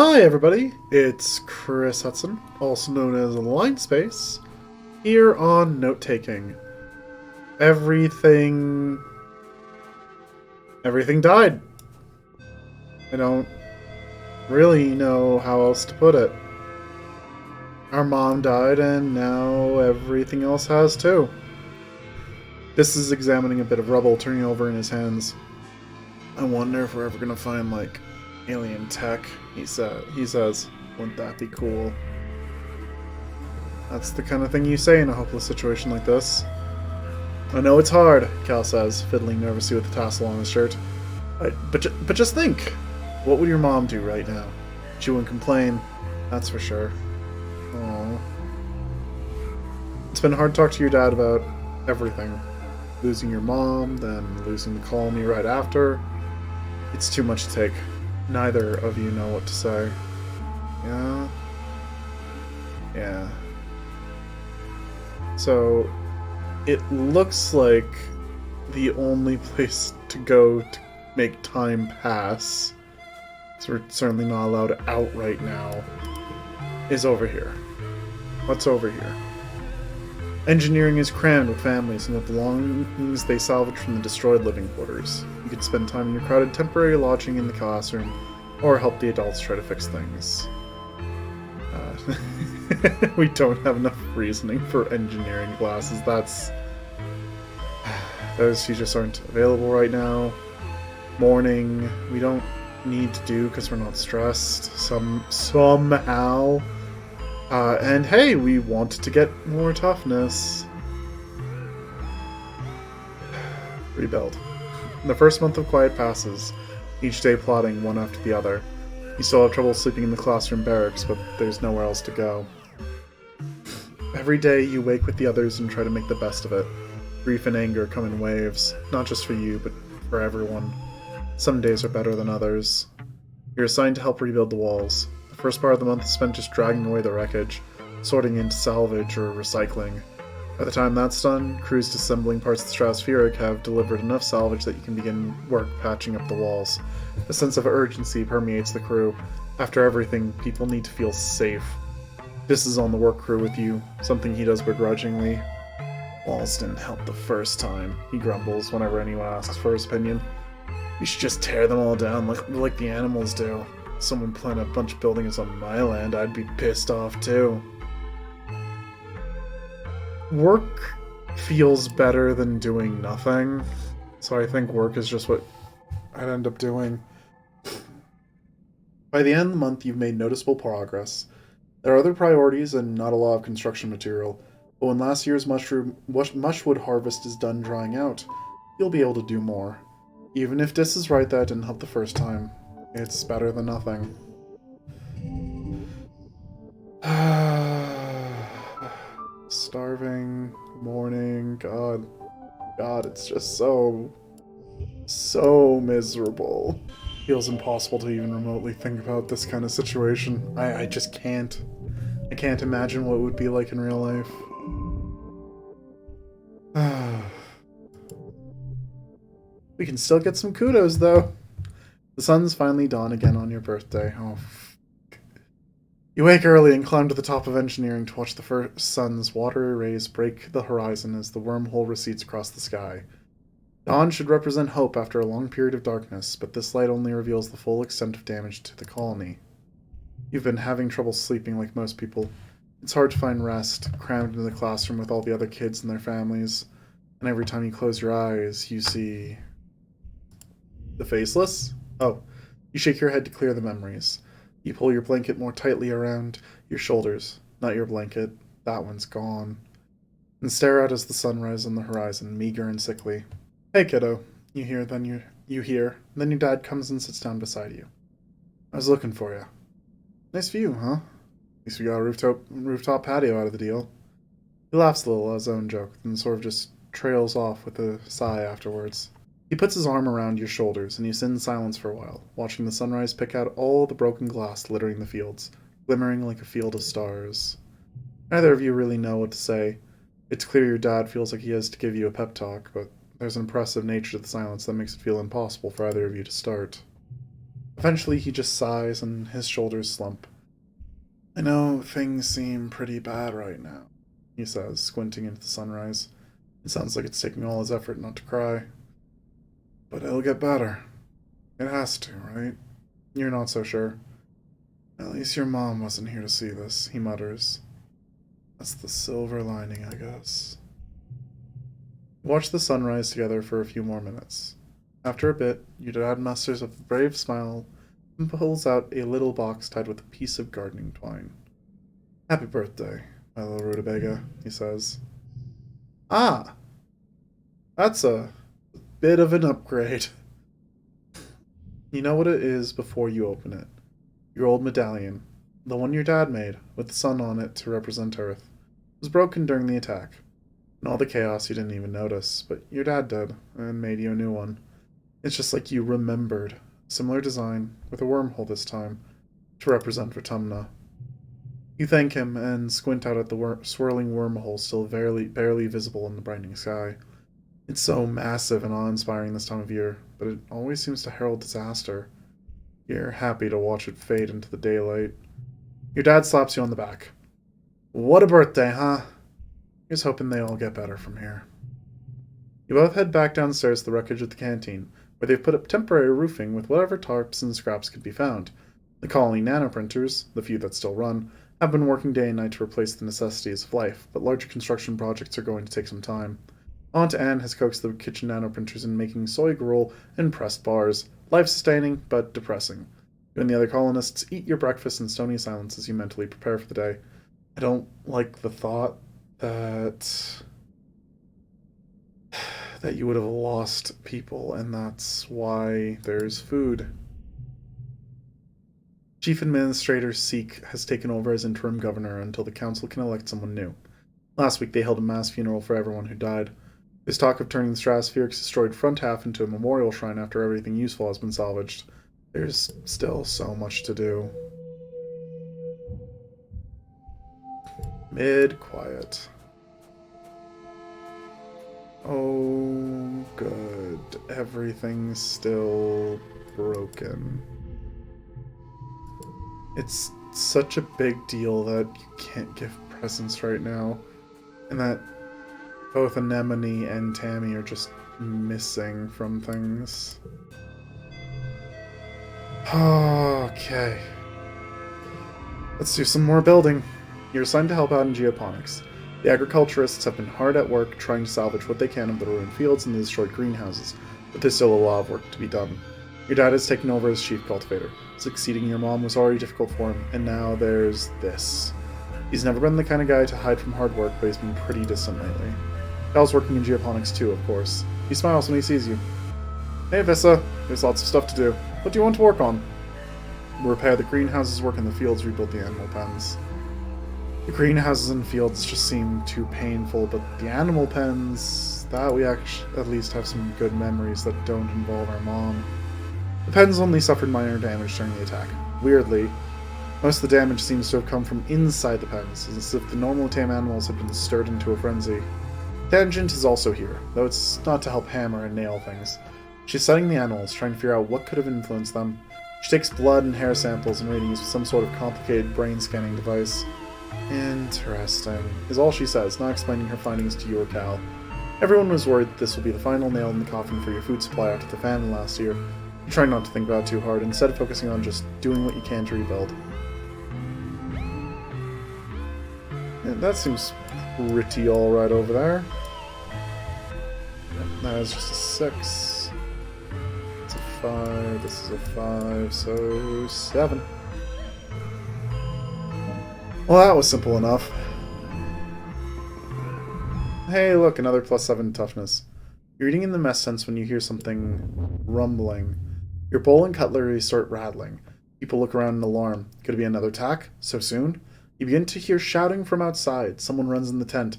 Hi everybody, it's Chris Hudson, also known as Line Space, here on Note Taking. Everything died. I don't really know how else to put it. Our mom died and now everything else has too. This is examining a bit of rubble turning over in his hands. I wonder if we're ever gonna find, like, alien tech, he says. Wouldn't that be cool? That's the kind of thing you say in a hopeless situation like this. I know it's hard, Cal says, fiddling nervously with the tassel on his shirt. But just think. What would your mom do right now? She wouldn't complain, that's for sure. Aww. It's been hard to talk to your dad about everything. Losing your mom, then losing the colony right after. It's too much to take. Neither of you know what to say. Yeah. So, it looks like the only place to go to make time pass, so we're certainly not allowed out right now, is over here. What's over here? Engineering is crammed with families and with the belongings they salvage from the destroyed living quarters. You could spend time in your crowded temporary lodging in the classroom, or help the adults try to fix things. We don't have enough reasoning for engineering classes. Those just aren't available right now. Mourning, we don't need to do because we're not stressed. Somehow. And hey, we want to get more toughness. Rebuild. The first month of quiet passes, each day plodding one after the other. You still have trouble sleeping in the classroom barracks, but there's nowhere else to go. Every day you wake with the others and try to make the best of it. Grief and anger come in waves, not just for you, but for everyone. Some days are better than others. You're assigned to help rebuild the walls. The first part of the month is spent just dragging away the wreckage, sorting into salvage or recycling. By the time that's done, crews disassembling parts of the stratospheric have delivered enough salvage that you can begin work patching up the walls. A sense of urgency permeates the crew. After everything, people need to feel safe. This is on the work crew with you, something he does begrudgingly. Walls didn't help the first time, he grumbles whenever anyone asks for his opinion. We should just tear them all down like the animals do. If someone planned a bunch of buildings on my land, I'd be pissed off too. Work feels better than doing nothing, so I think work is just what I'd end up doing. By the end of the month, you've made noticeable progress. There are other priorities and not a lot of construction material, but when last year's mushwood harvest is done drying out, you'll be able to do more. Even if Dis is right that it didn't help the first time, it's better than nothing. Starving, mourning, God, it's just so miserable. Feels impossible to even remotely think about this kind of situation. I just can't. I can't imagine what it would be like in real life. We can still get some kudos, though. The sun's finally dawn again on your birthday. Oh, you wake early and climb to the top of engineering to watch the first sun's watery rays break the horizon as the wormhole recedes across the sky. Dawn should represent hope after a long period of darkness, but this light only reveals the full extent of damage to the colony. You've been having trouble sleeping like most people. It's hard to find rest, crammed into the classroom with all the other kids and their families, and every time you close your eyes, you see... The faceless? Oh, you shake your head to clear the memories. You pull your blanket more tightly around your shoulders, not your blanket, that one's gone, and stare out as the sun rises on the horizon, meager and sickly. Hey kiddo, you hear, then your dad comes and sits down beside you. I was looking for you. Nice view, huh? At least we got a rooftop patio out of the deal. He laughs a little at his own joke, then sort of just trails off with a sigh afterwards. He puts his arm around your shoulders, and you sit in silence for a while, watching the sunrise pick out all the broken glass littering the fields, glimmering like a field of stars. Neither of you really know what to say. It's clear your dad feels like he has to give you a pep talk, but there's an impressive nature to the silence that makes it feel impossible for either of you to start. Eventually, he just sighs and his shoulders slump. I know things seem pretty bad right now, he says, squinting into the sunrise. It sounds like it's taking all his effort not to cry. But it'll get better. It has to, right? You're not so sure. At least your mom wasn't here to see this, he mutters. That's the silver lining, I guess. Watch the sunrise together for a few more minutes. After a bit, your dad musters a brave smile and pulls out a little box tied with a piece of gardening twine. Happy birthday, my little rutabaga, he says. Ah, that's a bit of an upgrade. You know what it is before you open it. Your old medallion, the one your dad made, with the sun on it to represent Earth, was broken during the attack. In all the chaos, you didn't even notice, but your dad did, and made you a new one. It's just like you remembered. Similar design, with a wormhole this time, to represent Vertumna. You thank him and squint out at the swirling wormhole still barely visible in the brightening sky. It's so massive and awe-inspiring this time of year, but it always seems to herald disaster. You're happy to watch it fade into the daylight. Your dad slaps you on the back. What a birthday, huh? Here's hoping they all get better from here. You both head back downstairs to the wreckage of the canteen, where they've put up temporary roofing with whatever tarps and scraps could be found. The colony nanoprinters, the few that still run, have been working day and night to replace the necessities of life, but larger construction projects are going to take some time. Aunt Anne has coaxed the kitchen nanoprinters in making soy gruel and pressed bars, life-sustaining but depressing. You and the other colonists eat your breakfast in stony silence as you mentally prepare for the day. I don't like the thought that you would have lost people, and that's why there's food. Chief Administrator Seek has taken over as interim governor until the council can elect someone new. Last week they held a mass funeral for everyone who died. There's talk of turning the Stratospheric's destroyed front half into a memorial shrine after everything useful has been salvaged. There's still so much to do. Mid-quiet. Oh, good. Everything's still broken. It's such a big deal that you can't give presents right now. And that both Anemone and Tammy are just missing from things. Okay. Let's do some more building. You're assigned to help out in geoponics. The agriculturists have been hard at work trying to salvage what they can of the ruined fields and the destroyed greenhouses, but there's still a lot of work to be done. Your dad has taken over as chief cultivator. Succeeding your mom was already difficult for him, and now there's this. He's never been the kind of guy to hide from hard work, but he's been pretty distant lately. Cal's working in geoponics too, of course. He smiles when he sees you. Hey, Vissa. There's lots of stuff to do. What do you want to work on? Repair the greenhouses, work in the fields, rebuild the animal pens. The greenhouses and fields just seem too painful, but the animal pens, that we actually at least have some good memories that don't involve our mom. The pens only suffered minor damage during the attack. Weirdly, most of the damage seems to have come from inside the pens, as if the normal tame animals had been stirred into a frenzy. Tangent is also here, though it's not to help hammer and nail things. She's studying the animals, trying to figure out what could have influenced them. She takes blood and hair samples and readings with some sort of complicated brain scanning device. Interesting, is all she says, not explaining her findings to you or Cal. Everyone was worried this will be the final nail in the coffin for your food supply after the famine last year. You try not to think about it too hard, instead of focusing on just doing what you can to rebuild. Yeah, that seems pretty alright over there. That is just a 6. It's a 5, this is a 5, so 7. Well, that was simple enough. Hey, look, another +7 toughness. You're eating in the mess sense when you hear something rumbling. Your bowl and cutlery start rattling. People look around in alarm. Could it be another attack? So soon? You begin to hear shouting from outside. Someone runs in the tent.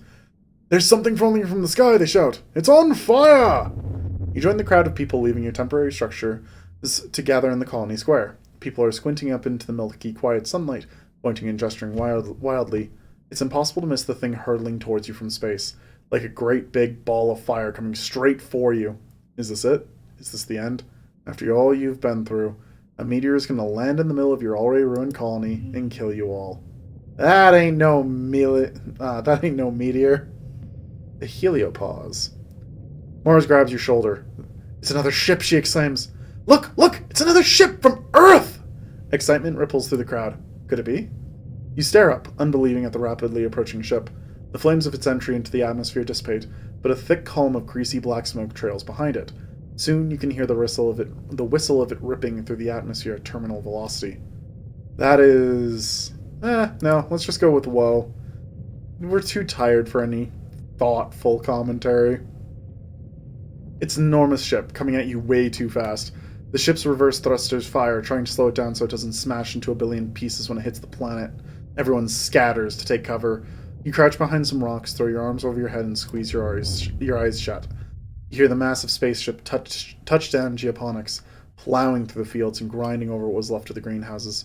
There's something falling from the sky, they shout. It's on fire! You join the crowd of people leaving your temporary structure to gather in the colony square. People are squinting up into the milky, quiet sunlight, pointing and gesturing wildly. It's impossible to miss the thing hurtling towards you from space, like a great big ball of fire coming straight for you. Is this it? Is this the end? After all you've been through, A meteor is going to land in the middle of your already ruined colony and kill you all. That ain't no that ain't no meteor. The heliopause. Mars grabs your shoulder. It's another ship, she exclaims. Look, look, it's another ship from Earth! Excitement ripples through the crowd. Could it be? You stare up, unbelieving at the rapidly approaching ship. The flames of its entry into the atmosphere dissipate, but a thick column of greasy black smoke trails behind it. Soon you can hear the whistle of it ripping through the atmosphere at terminal velocity. That is... no, let's just go with whoa. We're too tired for any thoughtful commentary. It's an enormous ship, coming at you way too fast. The ship's reverse thrusters fire, trying to slow it down so it doesn't smash into a billion pieces when it hits the planet. Everyone scatters to take cover. You crouch behind some rocks, throw your arms over your head, and squeeze your eyes shut. You hear the massive spaceship touch down geoponics, plowing through the fields and grinding over what was left of the greenhouses.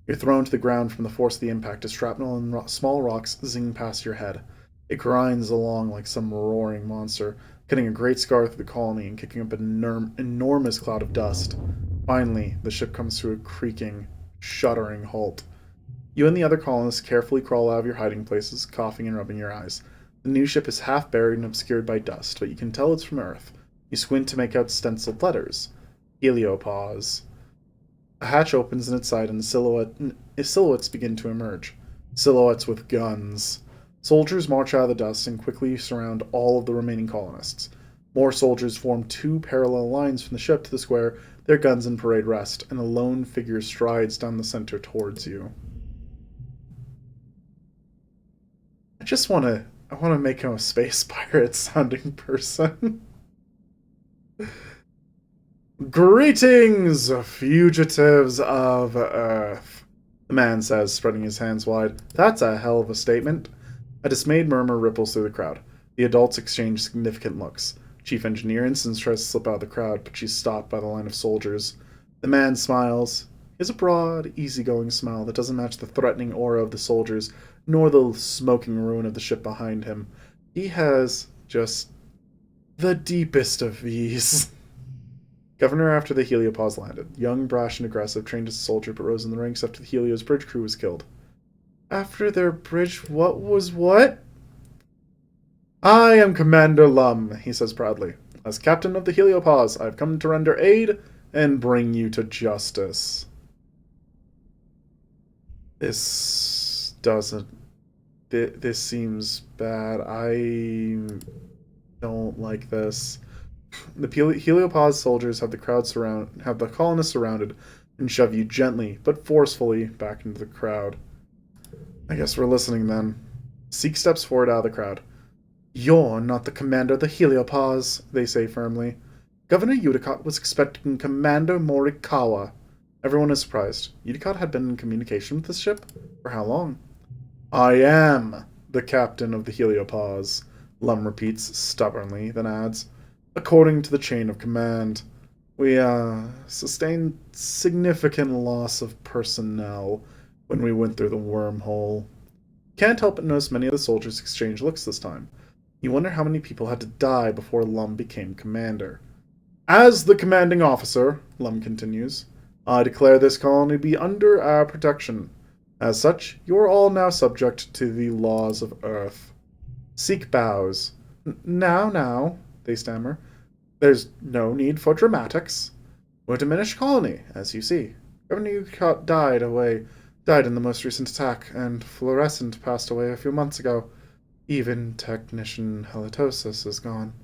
You're thrown to the ground from the force of the impact as shrapnel and small rocks zing past your head. It grinds along like some roaring monster, cutting a great scar through the colony and kicking up an enormous cloud of dust. Finally, the ship comes to a creaking, shuddering halt. You and the other colonists carefully crawl out of your hiding places, coughing and rubbing your eyes. The new ship is half buried and obscured by dust, but you can tell it's from Earth. You squint to make out stenciled letters. Heliopause. A hatch opens in its side and silhouettes begin to emerge. Silhouettes with guns. Soldiers march out of the dust and quickly surround all of the remaining colonists. More soldiers form two parallel lines from the ship to the square, their guns in parade rest, and a lone figure strides down the center towards you. I want to make him a space pirate sounding person. Greetings, fugitives of Earth, the man says, spreading his hands wide. That's a hell of a statement. A dismayed murmur ripples through the crowd. The adults exchange significant looks. Chief Engineer Instance tries to slip out of the crowd, but she's stopped by the line of soldiers. The man smiles. He has a broad, easygoing smile that doesn't match the threatening aura of the soldiers, nor the smoking ruin of the ship behind him. He has just the deepest of ease. Governor after the heliopause landed. Young, brash, and aggressive, trained as a soldier, but rose in the ranks after the Helio's bridge crew was killed. After their bridge, what? I am Commander Lum, he says proudly. As captain of the heliopause, I've come to render aid and bring you to justice. This seems bad. I don't like this. The heliopause soldiers have the colonists surrounded and shove you gently but forcefully back into the crowd. I guess we're listening then. Seek steps forward out of the crowd. You're not the commander of the heliopause, they say firmly. Governor Udicott was expecting Commander Morikawa. Everyone is surprised. Udicott had been in communication with this ship? For how long? I am the captain of the heliopause, Lum repeats stubbornly, then adds, according to the chain of command. We, sustained significant loss of personnel when we went through the wormhole. Can't help but notice many of the soldiers exchange looks this time. You wonder how many people had to die before Lum became commander. As the commanding officer, Lum continues, I declare this colony to be under our protection. As such, you are all now subject to the laws of Earth. Seek bows. Now, they stammer. There's no need for dramatics. We're a diminished colony, as you see. Governor Ukot died in the most recent attack, and Fluorescent passed away a few months ago. Even Technician Halitosis is gone.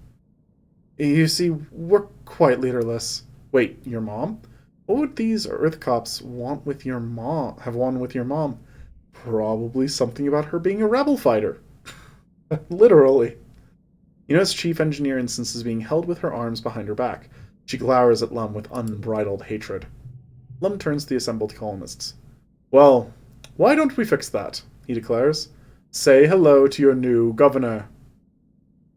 You see, we're quite leaderless. Wait, your mom? What would these Earth cops want with your mom? Have wanted with your mom? Probably something about her being a rebel fighter. Literally. You notice Chief Engineer Instance is being held with her arms behind her back. She glowers at Lum with unbridled hatred. Lum turns to the assembled colonists. Well, why don't we fix that? He declares. Say hello to your new governor.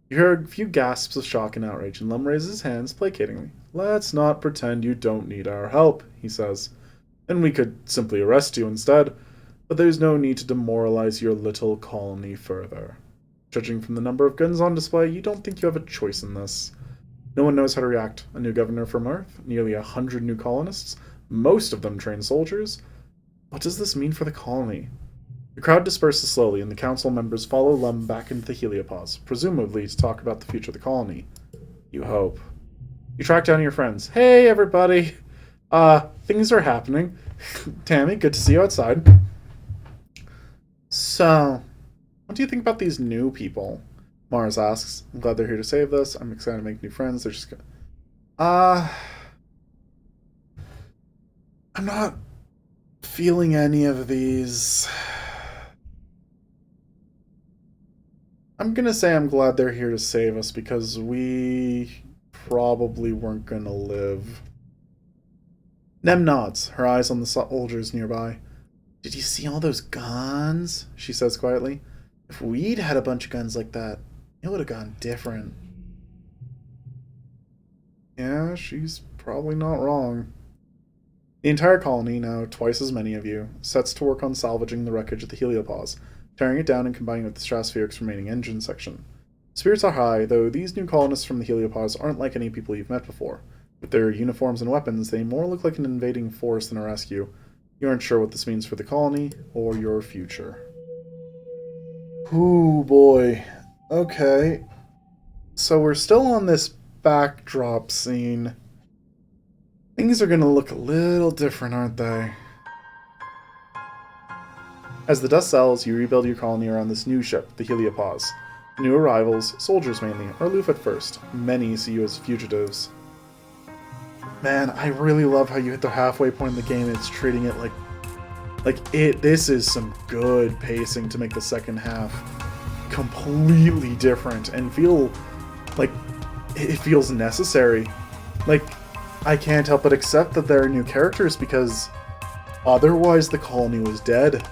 You hear a few gasps of shock and outrage, and Lum raises his hands placatingly. Let's not pretend you don't need our help, he says. And we could simply arrest you instead, but there's no need to demoralize your little colony further. Judging from the number of guns on display, you don't think you have a choice in this. No one knows how to react. A new governor from Earth, nearly 100 new colonists, most of them trained soldiers. What does this mean for the colony? The crowd disperses slowly, and the council members follow Lum back into the heliopause, presumably to talk about the future of the colony. You hope. You track down your friends. Hey, everybody! Things are happening. Tammy, good to see you outside. So, what do you think about these new people? Mars asks. I'm glad they're here to save us. I'm excited to make new friends. They're just I'm not feeling any of these. I'm gonna say I'm glad they're here to save us because we probably weren't gonna live. Nem nods, her eyes on the soldiers nearby. Did you see all those guns? She says quietly. If we'd had a bunch of guns like that, it would have gone different. Yeah, she's probably not wrong. The entire colony, now twice as many of you, sets to work on salvaging the wreckage of the heliopause, tearing it down and combining it with the Stratospheric's remaining engine section. Spirits are high, though these new colonists from the heliopause aren't like any people you've met before. With their uniforms and weapons, they more look like an invading force than a rescue. You aren't sure what this means for the colony or your future. Ooh, boy. Okay. So we're still on this backdrop scene. Things are going to look a little different, aren't they? As the dust settles, you rebuild your colony around this new ship, the heliopause. New arrivals, soldiers mainly, are aloof at first. Many see you as fugitives. Man, I really love how you hit the halfway point in the game and it's treating it this is some good pacing to make the second half completely different and feel like it feels necessary. Like, I can't help but accept that there are new characters because otherwise the colony was dead.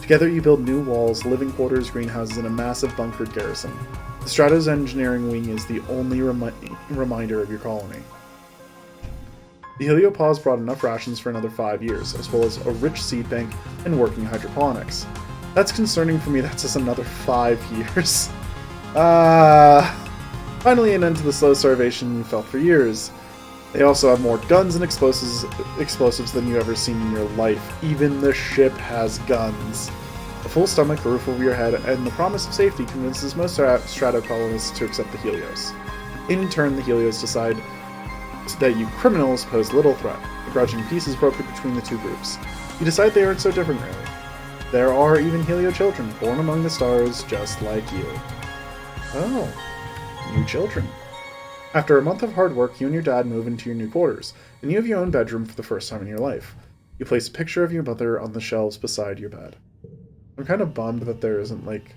Together you build new walls, living quarters, greenhouses, and a massive bunkered garrison. The Stratos engineering wing is the only reminder of your colony. The heliopause brought enough rations for another 5 years, as well as a rich seed bank and working hydroponics. That's concerning for me, that's just another 5 years. Finally an end to the slow starvation you felt for years. They also have more guns and explosives than you've ever seen in your life. Even the ship has guns. A full stomach, a roof over your head, and the promise of safety convinces most Strato colonists to accept the Helios. In turn, the Helios decide that you criminals pose little threat. A grudging peace is brokered between the two groups. You decide they aren't so different, really. There are even Helio children, born among the stars, just like you. Oh, new children. After a month of hard work, you and your dad move into your new quarters, and you have your own bedroom for the first time in your life. You place a picture of your mother on the shelves beside your bed. I'm kind of bummed that there isn't, like,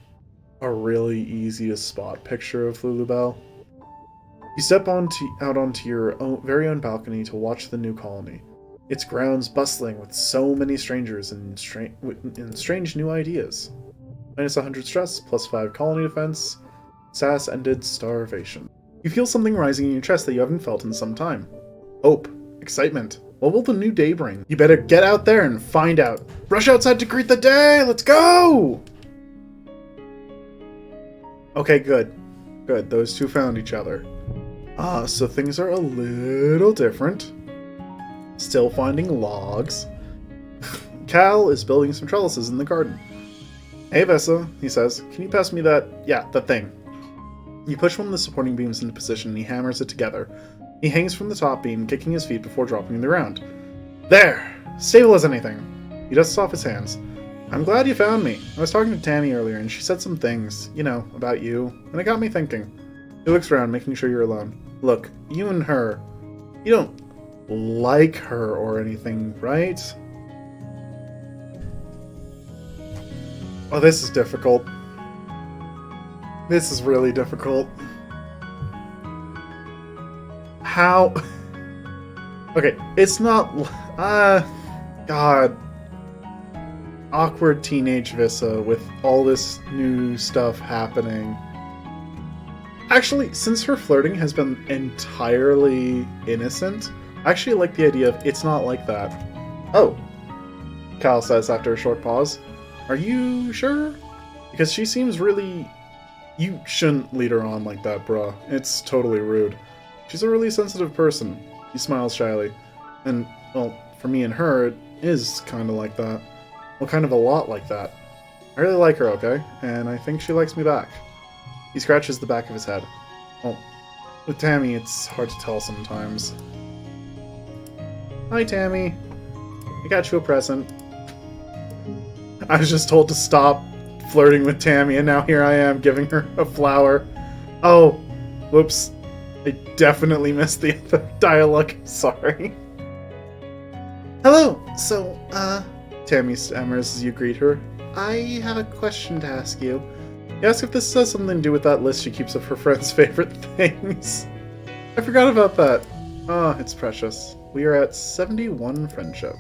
a really easy-to-spot picture of Lulubelle. You step out onto your very own balcony to watch the new colony. Its grounds bustling with so many strangers and strange new ideas. Minus 100 stress, plus 5 colony defense. SAS ended starvation. You feel something rising in your chest that you haven't felt in some time. Hope. Excitement. What will the new day bring? You better get out there and find out. Rush outside to greet the day! Let's go! Okay, good. Good, those two found each other. So things are a little different. Still finding logs. Cal is building some trellises in the garden. Hey, Vessa, he says. Can you pass me that thing? You push one of the supporting beams into position and he hammers it together. He hangs from the top beam, kicking his feet before dropping to the ground. There! Stable as anything. He dusts off his hands. I'm glad you found me. I was talking to Tammy earlier and she said some things, about you, and it got me thinking. He looks around, making sure you're alone. Look, you and her, you don't like her or anything, right? Oh, this is difficult. This is really difficult. How? Okay, it's not... God. Awkward teenage Vissa with all this new stuff happening. Actually, since her flirting has been entirely innocent, I actually like the idea of it's not like that. Oh, Cal says after a short pause. Are you sure? Because she seems really... You shouldn't lead her on like that, bruh. It's totally rude. She's a really sensitive person. He smiles shyly. And, well, for me and her, it is kind of like that. Well, kind of a lot like that. I really like her, okay? And I think she likes me back. He scratches the back of his head. Well, with Tammy, it's hard to tell sometimes. Hi, Tammy. I got you a present. I was just told to stop flirting with Tammy, and now here I am giving her a flower. Oh, whoops. I definitely missed the other dialogue. Sorry. Hello. So, Tammy stammers as you greet her. I have a question to ask you. You ask if this has something to do with that list she keeps of her friends' favorite things. I forgot about that. Ah, it's precious. We are at 71 friendship.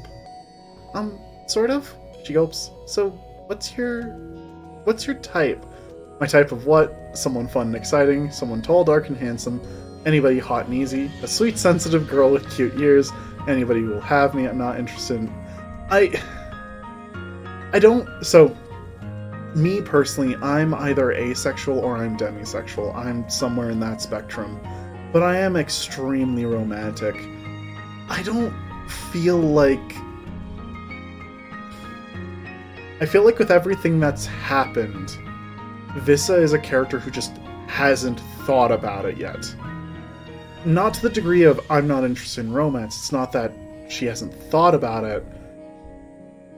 Sort of? She gulps. So, what's your type? My type of what? Someone fun and exciting, someone tall, dark, and handsome, anybody hot and easy, a sweet, sensitive girl with cute ears, anybody who will have me. I'm not interested in... I don't... So, me personally, I'm either asexual or I'm demisexual. I'm somewhere in that spectrum. But I am extremely romantic. I don't feel like... I feel like with everything that's happened, Vissa is a character who just hasn't thought about it yet. Not to the degree of, I'm not interested in romance. It's not that she hasn't thought about it.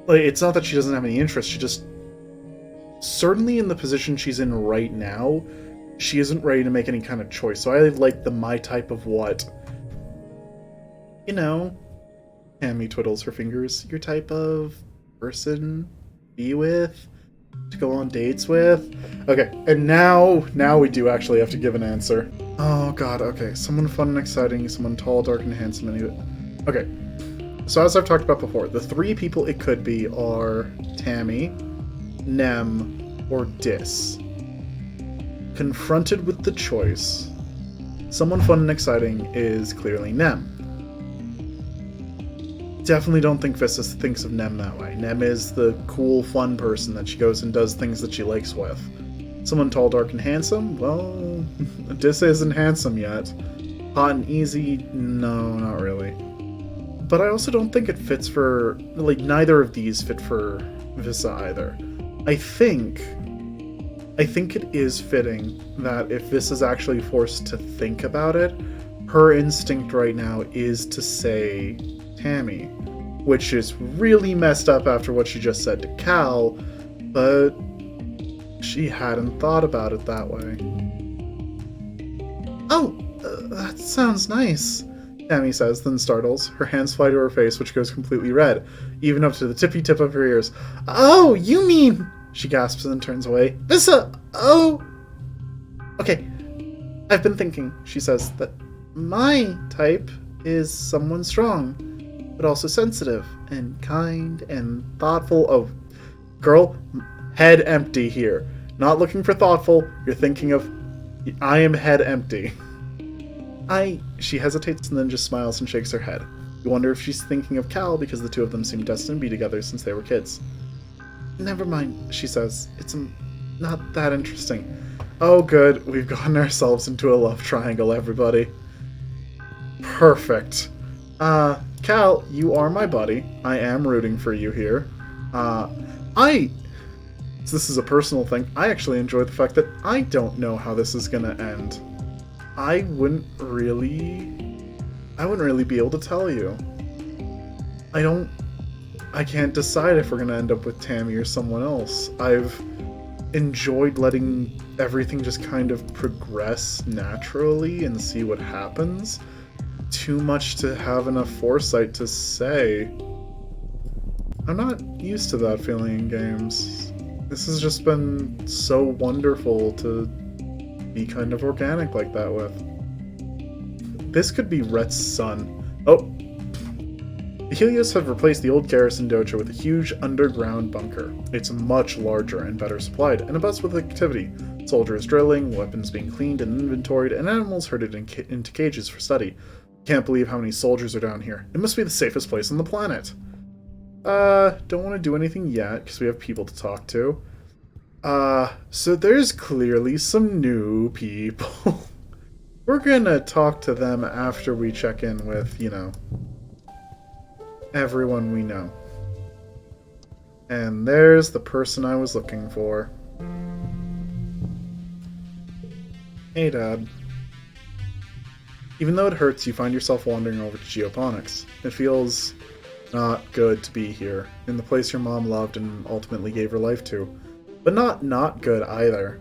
Like, it's not that she doesn't have any interest. She just... Certainly in the position she's in right now, she isn't ready to make any kind of choice. So I like the my type of what? You know, Tammy twiddles her fingers. Your type of person to be with, to go on dates with. Okay, and now we do actually have to give an answer. Oh god, okay. Someone fun and exciting, someone tall, dark, and handsome. Okay, so as I've talked about before, the three people it could be are Tammy, Nem, or Dis. Confronted with the choice, someone fun and exciting is clearly Nem. Definitely don't think Vissa thinks of Nem that way. Nem is the cool, fun person that she goes and does things that she likes with. Someone tall, dark, and handsome? Well, Dis isn't handsome yet. Hot and easy? No, not really. But I also don't think it fits for... Like, neither of these fit for Vissa either. I think it is fitting that if Vissa's actually forced to think about it, her instinct right now is to say Tammy, which is really messed up after what she just said to Cal, but she hadn't thought about it that way. Oh, that sounds nice, Tammy says, then startles. Her hands fly to her face, which goes completely red, even up to the tippy tip of her ears. Oh, you mean... She gasps and then turns away. Vissa! Oh! Okay, I've been thinking, she says, that my type is someone strong, but also sensitive, and kind, and thoughtful. Oh, girl, head empty here. Not looking for thoughtful, you're thinking of... I am head empty. She hesitates and then just smiles and shakes her head. You wonder if she's thinking of Cal because the two of them seem destined to be together since they were kids. Never mind, she says. It's not that interesting. Oh good, we've gotten ourselves into a love triangle, everybody. Perfect. Cal, you are my buddy. I am rooting for you here. This is a personal thing. I actually enjoy the fact that I don't know how this is gonna end. I wouldn't really be able to tell you. I can't decide if we're gonna end up with Tammy or someone else. I've enjoyed letting everything just kind of progress naturally and see what happens. Too much to have enough foresight to say. I'm not used to that feeling in games. This has just been so wonderful to be kind of organic like that with. This could be Rhett's son. Oh! The Helios have replaced the old garrison dojo with a huge underground bunker. It's much larger and better supplied, and abuzz with activity. Soldiers drilling, weapons being cleaned and inventoried, and animals herded into cages for study. Can't believe how many soldiers are down here. It must be the safest place on the planet. Don't want to do anything yet, because we have people to talk to. So there's clearly some new people. We're gonna talk to them after we check in with, everyone we know. And there's the person I was looking for. Hey, Dad. Even though it hurts, you find yourself wandering over to geoponics. It feels not good to be here, in the place your mom loved and ultimately gave her life to. But not good either.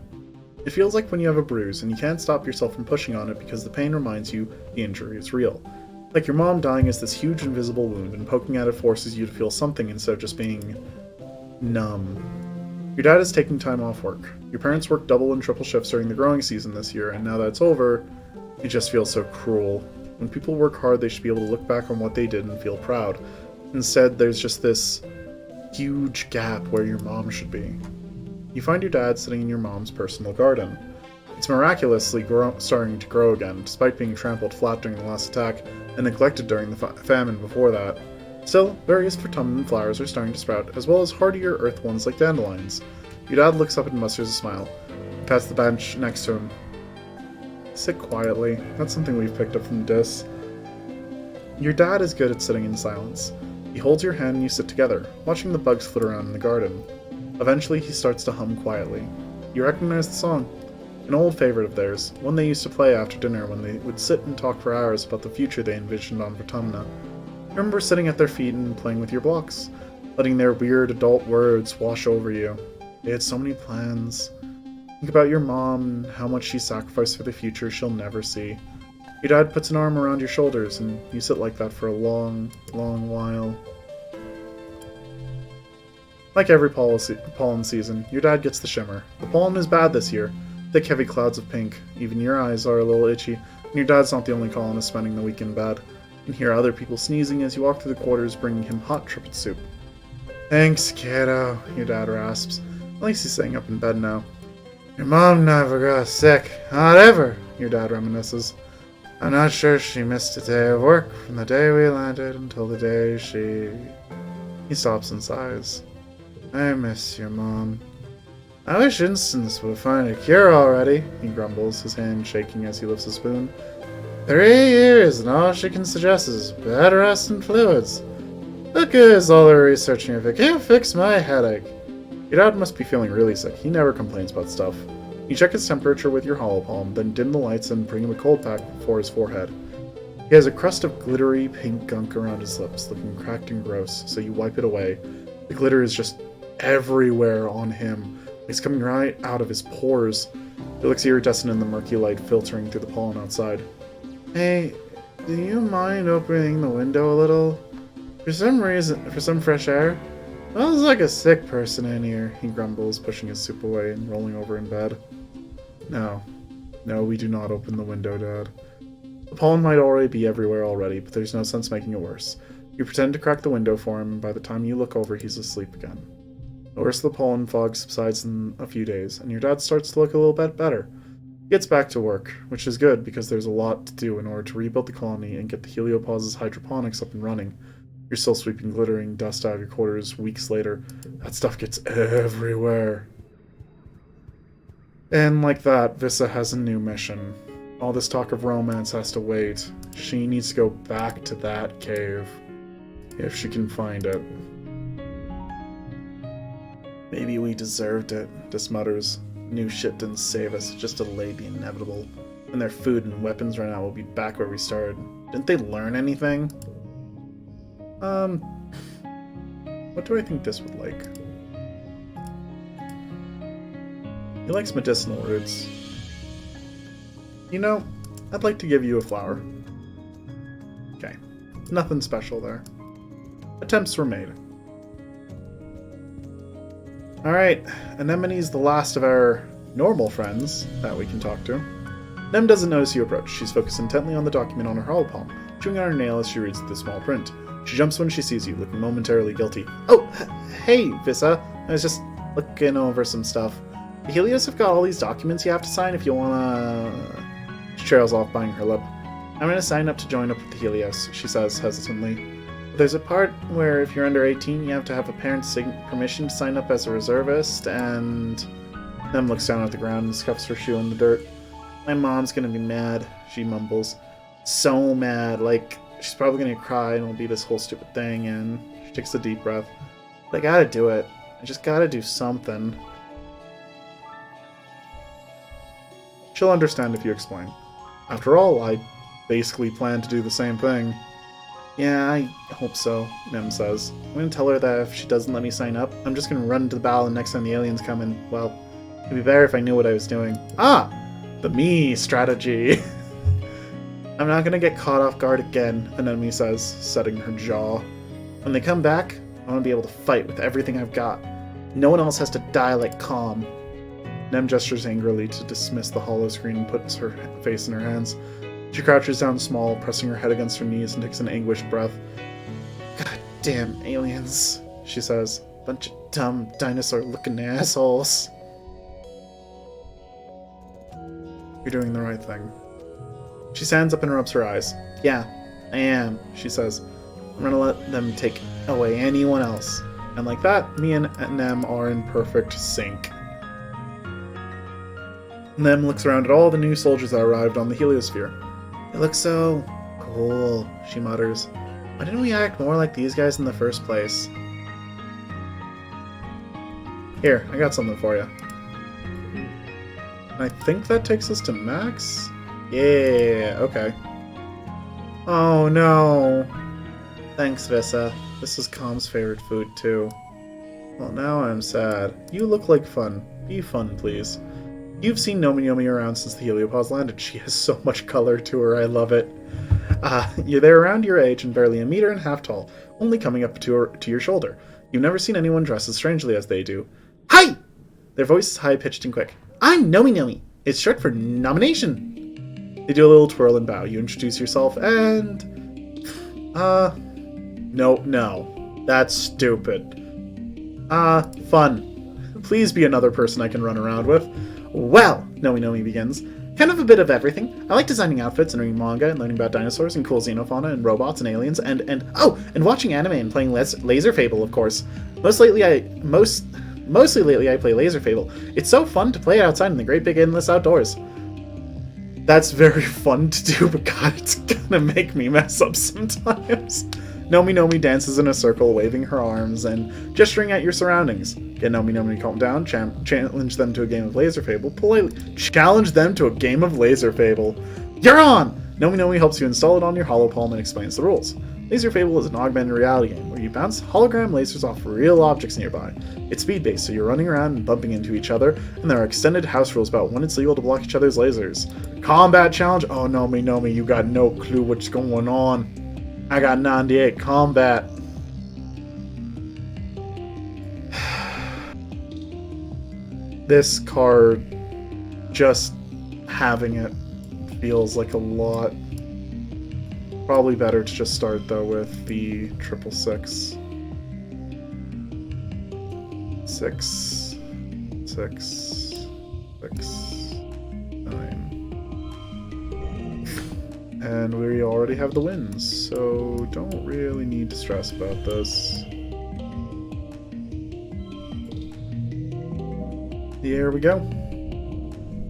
It feels like when you have a bruise and you can't stop yourself from pushing on it because the pain reminds you the injury is real. Like your mom dying is this huge invisible wound, and poking at it forces you to feel something instead of just being numb. Your dad is taking time off work. Your parents worked double and triple shifts during the growing season this year, and now that it's over, it just feels so cruel. When people work hard, they should be able to look back on what they did and feel proud. Instead, there's just this huge gap where your mom should be. You find your dad sitting in your mom's personal garden. It's miraculously starting to grow again, despite being trampled flat during the last attack and neglected during the famine before that. Still, various autumnal flowers are starting to sprout, as well as hardier earth ones like dandelions. Your dad looks up and musters a smile. He pats the bench next to him. Sit quietly. That's something we've picked up from Dis. Your dad is good at sitting in silence. He holds your hand and you sit together, watching the bugs flit around in the garden. Eventually, he starts to hum quietly. You recognize the song. An old favorite of theirs, one they used to play after dinner when they would sit and talk for hours about the future they envisioned on Vertumna. You remember sitting at their feet and playing with your blocks, letting their weird adult words wash over you. They had so many plans. Think about your mom and how much she sacrificed for the future she'll never see. Your dad puts an arm around your shoulders, and you sit like that for a long, long while. Like every pollen season, your dad gets the shimmer. The pollen is bad this year. Thick, heavy clouds of pink. Even your eyes are a little itchy, and your dad's not the only colonist spending the week in bed. You can hear other people sneezing as you walk through the quarters, bringing him hot tripe soup. Thanks, kiddo, your dad rasps. At least he's staying up in bed now. Your mom never got sick. Not ever, your dad reminisces. I'm not sure she missed a day of work from the day we landed until the day she... He stops and sighs. I miss your mom. I wish Instance would find a cure already, he grumbles, his hand shaking as he lifts a spoon. 3 years and all she can suggest is bed rest and fluids. What good is all the researching if it can't fix my headache? Your dad must be feeling really sick. He never complains about stuff. You check his temperature with your hollow palm, then dim the lights and bring him a cold pack before his forehead. He has a crust of glittery pink gunk around his lips, looking cracked and gross, so you wipe it away. The glitter is just everywhere on him. It's coming right out of his pores. It looks iridescent in the murky light filtering through the pollen outside. Hey, do you mind opening the window a little? For some fresh air? Smells like a sick person in here, he grumbles, pushing his soup away and rolling over in bed. No, we do not open the window, Dad. The pollen might already be everywhere already, but there's no sense making it worse. You pretend to crack the window for him, and by the time you look over, he's asleep again. The worst of the pollen fog subsides in a few days, and your dad starts to look a little bit better. He gets back to work, which is good because there's a lot to do in order to rebuild the colony and get the Heliopause's hydroponics up and running. You're still sweeping glittering dust out of your quarters weeks later. That stuff gets everywhere. And like that, Vissa has a new mission. All this talk of romance has to wait. She needs to go back to that cave. If she can find it. Maybe we deserved it, Dis mutters. New shit didn't save us, it just delayed the inevitable. When their food and weapons run out, we'll be back where we started. Didn't they learn anything? What do I think Dis would like? He likes medicinal roots. You know, I'd like to give you a flower. Okay. Nothing special there. Attempts were made. Alright, Anemone's the last of our normal friends that we can talk to. Nem doesn't notice you approach. She's focused intently on the document on her hollow palm, chewing on her nail as she reads the small print. She jumps when she sees you, looking momentarily guilty. Oh, hey, Vissa. I was just looking over some stuff. The Helios have got all these documents you have to sign if you wanna... She trails off, biting her lip. I'm gonna sign up to join up with the Helios, she says hesitantly. There's a part where if you're under 18, you have to have a parent's permission to sign up as a reservist, and... Nem looks down at the ground and scuffs her shoe in the dirt. My mom's gonna be mad, she mumbles. So mad, like, she's probably gonna cry and it'll be this whole stupid thing, and she takes a deep breath. But I gotta do it. I just gotta do something. She'll understand if you explain. After all, I basically plan to do the same thing. Yeah, I hope so, Nem says. I'm gonna tell her that if she doesn't let me sign up, I'm just gonna run to the battle and next time the aliens come in, well, it'd be better if I knew what I was doing. Ah! The me strategy! I'm not gonna get caught off guard again, Nomi says, setting her jaw. When they come back, I want to be able to fight with everything I've got. No one else has to die like Calm. Nem gestures angrily to dismiss the hollow screen and puts her face in her hands. She crouches down small, pressing her head against her knees and takes an anguished breath. God damn aliens, she says. Bunch of dumb, dinosaur-looking assholes. You're doing the right thing. She stands up and rubs her eyes. Yeah, I am, she says. I'm gonna let them take away anyone else. And like that, me and Nem are in perfect sync. Nem looks around at all the new soldiers that arrived on the heliosphere. They look so cool, she mutters. Why didn't we act more like these guys in the first place? Here, I got something for you. I think that takes us to Max? Yeah, okay. Oh no. Thanks, Vissa. This is Calm's favorite food, too. Well, now I'm sad. You look like fun. Be fun, please. You've seen Nomi around since the heliopause landed. She has so much color to her, I love it. They're around your age and barely 1.5 meters tall, only coming up to your shoulder. You've never seen anyone dress as strangely as they do. Hi! Their voice is high-pitched and quick. I'm Nomi. It's short for nomination. They do a little twirl and bow. You introduce yourself and... No. That's stupid. Fun. Please be another person I can run around with. Well, Nomi begins. Kind of a bit of everything. I like designing outfits and reading manga and learning about dinosaurs and cool xenofauna and robots and aliens and watching anime and playing Laser Fable, of course. Mostly lately I play Laser Fable. It's so fun to play outside in the great big endless outdoors. That's very fun to do, but God, it's gonna make me mess up sometimes. Nomi dances in a circle, waving her arms and gesturing at your surroundings. Get Nomi to calm down, challenge them to a game of Laser Fable, politely challenge them to a game of Laser Fable. You're on! Nomi helps you install it on your holopalm and explains the rules. Laser Fable is an augmented reality game where you bounce hologram lasers off real objects nearby. It's speed-based, so you're running around and bumping into each other, and there are extended house rules about when it's legal to block each other's lasers. Combat challenge? Oh, Nomi, you got no clue what's going on. I got 98 combat. This card, just having it feels like a lot. Probably better to just start though with the 666. 6, 6, 6, 9. And we already have the wins, so don't really need to stress about this. Here we go.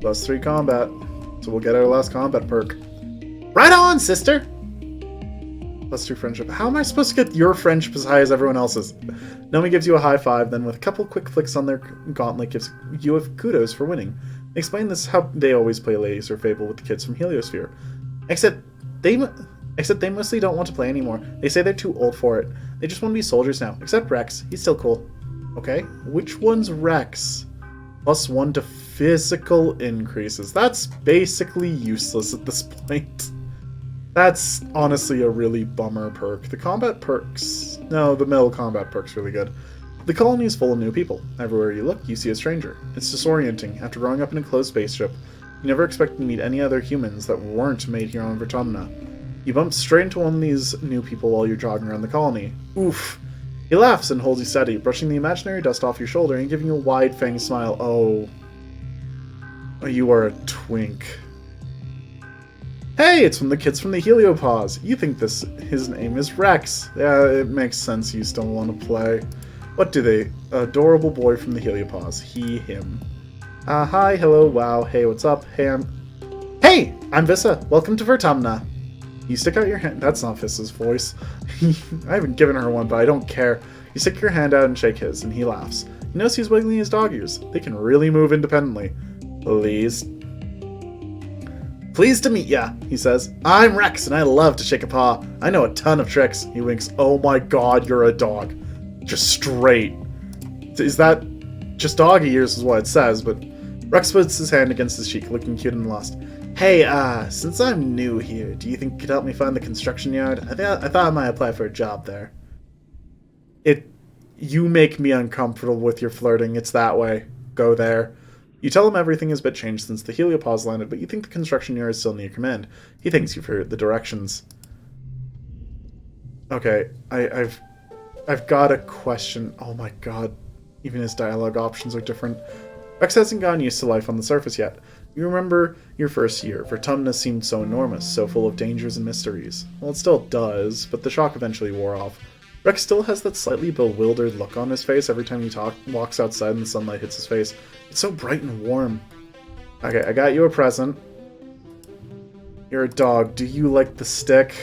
+3 combat. So we'll get our last combat perk. Right on, sister! +2 friendship. How am I supposed to get your friendship as high as everyone else's? Nomi gives you a high five, then with a couple quick flicks on their gauntlet gives you a kudos for winning. They explain this how they always play Laser Fable with the kids from Heliosphere. Except they mostly don't want to play anymore. They say they're too old for it. They just want to be soldiers now. Except Rex. He's still cool. Okay, which one's Rex? +1 to physical increases. That's basically useless at this point. That's honestly a really bummer perk. The combat perks... No, the middle combat perk's really good. The colony is full of new people. Everywhere you look, you see a stranger. It's disorienting. After growing up in a closed spaceship, you never expect to meet any other humans that weren't made here on Vertumna. You bump straight into one of these new people while you're jogging around the colony. Oof. He laughs and holds you steady, brushing the imaginary dust off your shoulder and giving you a wide-fanged smile. Oh, you are a twink. Hey, it's from the kids from the Heliopause. You think his name is Rex. Yeah, it makes sense you still want to play. What do they? Adorable boy from the Heliopause. He, him. Hi, hello, wow, hey, what's up? Hey, I'm Vissa. Welcome to Vertumna. You stick out your hand. That's not Fiss's voice. I haven't given her one, but I don't care. You stick your hand out and shake his, and he laughs. He knows he's wiggling his dog ears. They can really move independently. Please. Pleased to meet ya, he says. I'm Rex, and I love to shake a paw. I know a ton of tricks. He winks. Oh my god, you're a dog. Just straight. Is that just doggy ears is what it says, but Rex puts his hand against his cheek, looking cute and lost. Hey, since I'm new here, do you think you could help me find the construction yard? I thought I might apply for a job there. You make me uncomfortable with your flirting. It's that way. Go there. You tell him everything has been changed since the heliopause landed, but you think the construction yard is still near command. He thinks you've heard the directions. Okay, I've got a question. Oh my god. Even his dialogue options are different. Rex hasn't gotten used to life on the surface yet. You remember your first year. Vertumnus seemed so enormous, so full of dangers and mysteries. Well, it still does, but the shock eventually wore off. Rex still has that slightly bewildered look on his face every time he walks outside and the sunlight hits his face. It's so bright and warm. Okay, I got you a present. You're a dog. Do you like the stick?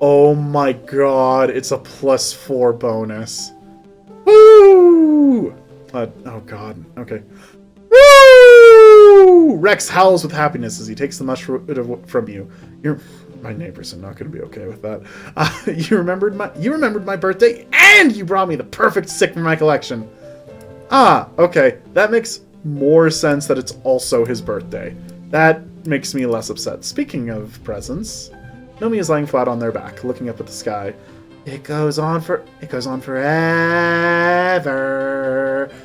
Oh my god, it's a +4 bonus. Woo! Oh god, okay. Woo! Rex howls with happiness as he takes the mushroom from you. My neighbors are not going to be okay with that. You remembered my birthday, and you brought me the perfect stick from my collection. Ah, okay. That makes more sense that it's also his birthday. That makes me less upset. Speaking of presents, Nomi is lying flat on their back, looking up at the sky. It goes on forever.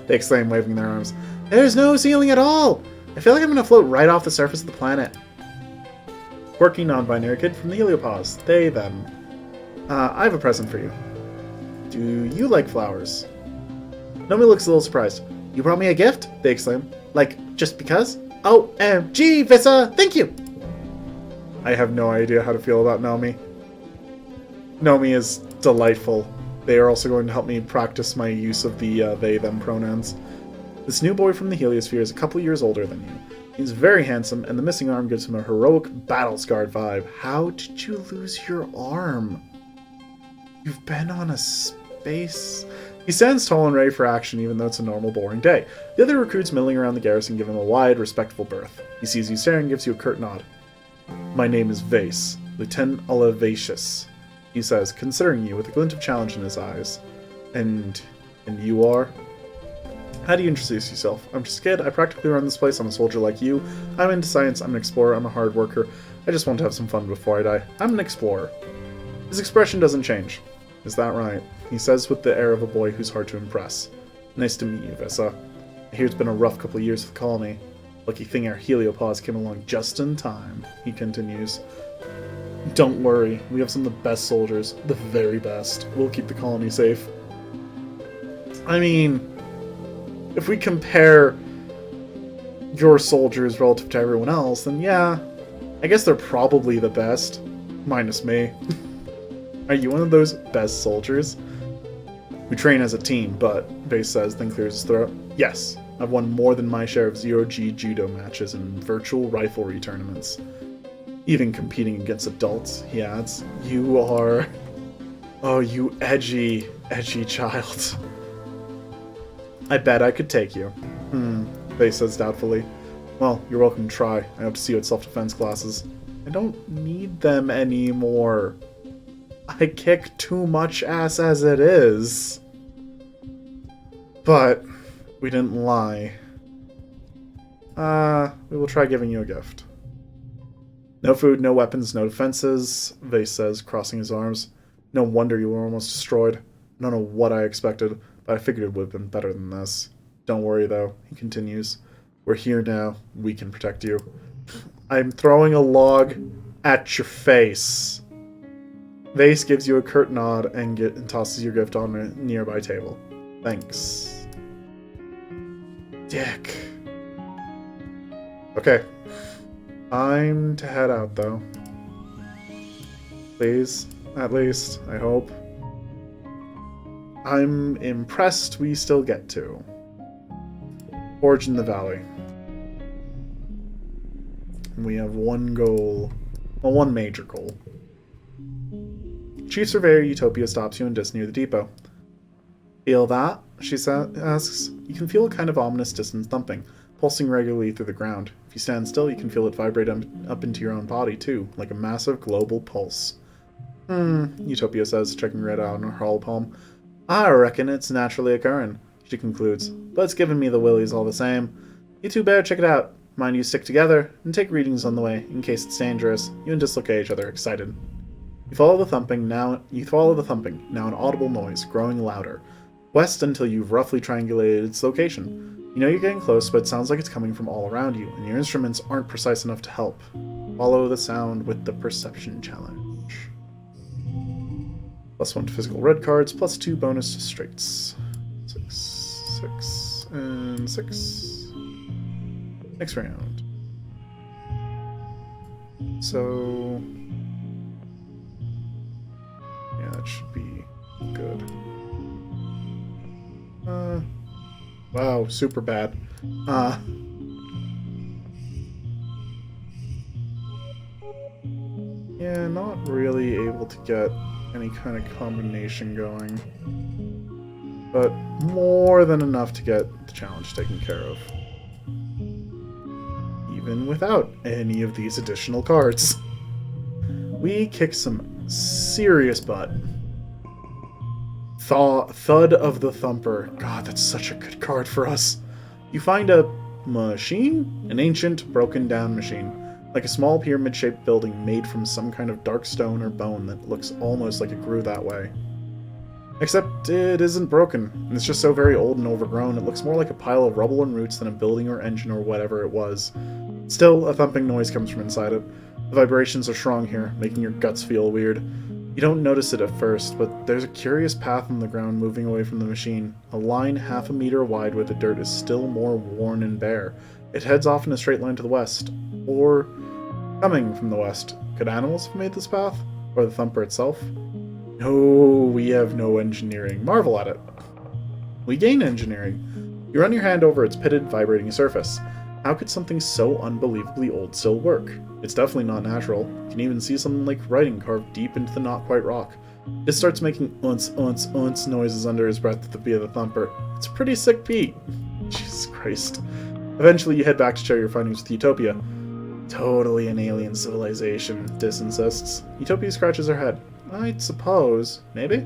They exclaim, waving their arms. There's no ceiling at all. I feel like I'm going to float right off the surface of the planet. Quirky non-binary kid from the heliopause. They, them. I have a present for you. Do you like flowers? Nomi looks a little surprised. You brought me a gift? They exclaim. Like, just because? OMG, Vissa! Thank you! I have no idea how to feel about Nomi. Nomi is delightful. They are also going to help me practice my use of the they, them pronouns. This new boy from the heliosphere is a couple years older than you. He's very handsome, and the missing arm gives him a heroic, battle-scarred vibe. How did you lose your arm? You've been on a space... He stands tall and ready for action, even though it's a normal, boring day. The other recruits milling around the garrison give him a wide, respectful berth. He sees you staring and gives you a curt nod. My name is Vase, Lieutenant Olivatius, he says, considering you with a glint of challenge in his eyes. And you are? How do you introduce yourself? I'm just a kid. I practically run this place. I'm a soldier like you. I'm into science. I'm an explorer. I'm a hard worker. I just want to have some fun before I die. I'm an explorer. His expression doesn't change. Is that right? He says with the air of a boy who's hard to impress. Nice to meet you, Vissa. I hear it's been a rough couple of years for the colony. Lucky thing our heliopause came along just in time, he continues. Don't worry. We have some of the best soldiers. The very best. We'll keep the colony safe. I mean... if we compare your soldiers relative to everyone else, then yeah, I guess they're probably the best. Minus me. Are you one of those best soldiers? We train as a team, but, Vase says, then clears his throat. Yes, I've won more than my share of zero-G judo matches and virtual riflery tournaments. Even competing against adults, he adds. You are... oh, you edgy child. I bet I could take you. Vase says doubtfully. Well, you're welcome to try. I hope to see you at self-defense classes. I don't need them anymore. I kick too much ass as it is. But we didn't lie. We will try giving you a gift. No food, no weapons, no defenses, Vase says, crossing his arms. No wonder you were almost destroyed. I don't know what I expected, but I figured it would have been better than this. Don't worry, though, he continues. We're here now. We can protect you. I'm throwing a log at your face. Vase gives you a curt nod and tosses your gift on a nearby table. Thanks. Dick. Okay. Time to head out, though. Please. At least, I hope. I'm impressed we still get to. Forge in the Valley. And we have one goal Well, one major goal. Chief Surveyor Utopia stops you in Dis near the depot. Feel that? She asks. You can feel a kind of ominous distant thumping, pulsing regularly through the ground. If you stand still, you can feel it vibrate up into your own body, too, like a massive global pulse. Utopia says, checking red out on her hollow palm. I reckon it's naturally occurring, she concludes, but it's giving me the willies all the same. You two better check it out. Mind you stick together, and take readings on the way, in case it's dangerous. You and Dis look at each other, excited. You follow the thumping, now an audible noise, growing louder. West until you've roughly triangulated its location. You know you're getting close, but it sounds like it's coming from all around you, and your instruments aren't precise enough to help. Follow the sound with the perception challenge. +1 to physical red cards, +2 bonus to straights. 6, 6, and 6. Next round. So... yeah, that should be good. Wow, super bad. Yeah, not really able to get any kind of combination going. But more than enough to get the challenge taken care of. Even without any of these additional cards. We kick some serious butt. Thud of the Thumper. God, that's such a good card for us. You find a machine? An ancient, broken down machine. Like a small pyramid-shaped building made from some kind of dark stone or bone that looks almost like it grew that way. Except it isn't broken, and it's just so very old and overgrown, it looks more like a pile of rubble and roots than a building or engine or whatever it was. Still, a thumping noise comes from inside it. The vibrations are strong here, making your guts feel weird. You don't notice it at first, but there's a curious path on the ground moving away from the machine. A line half a meter wide where the dirt is still more worn and bare. It heads off in a straight line to the west. Or coming from the west. Could animals have made this path? Or the thumper itself? No, we have no engineering. Marvel at it. We gain engineering. You run your hand over its pitted, vibrating surface. How could something so unbelievably old still work? It's definitely not natural. You can even see something like writing carved deep into the not-quite rock. It starts making unts noises under his breath at the beat of the thumper. It's a pretty sick beat. Jesus Christ. Eventually you head back to share your findings with Utopia. Totally an alien civilization, Dis insists. Utopia scratches her head. I suppose. Maybe?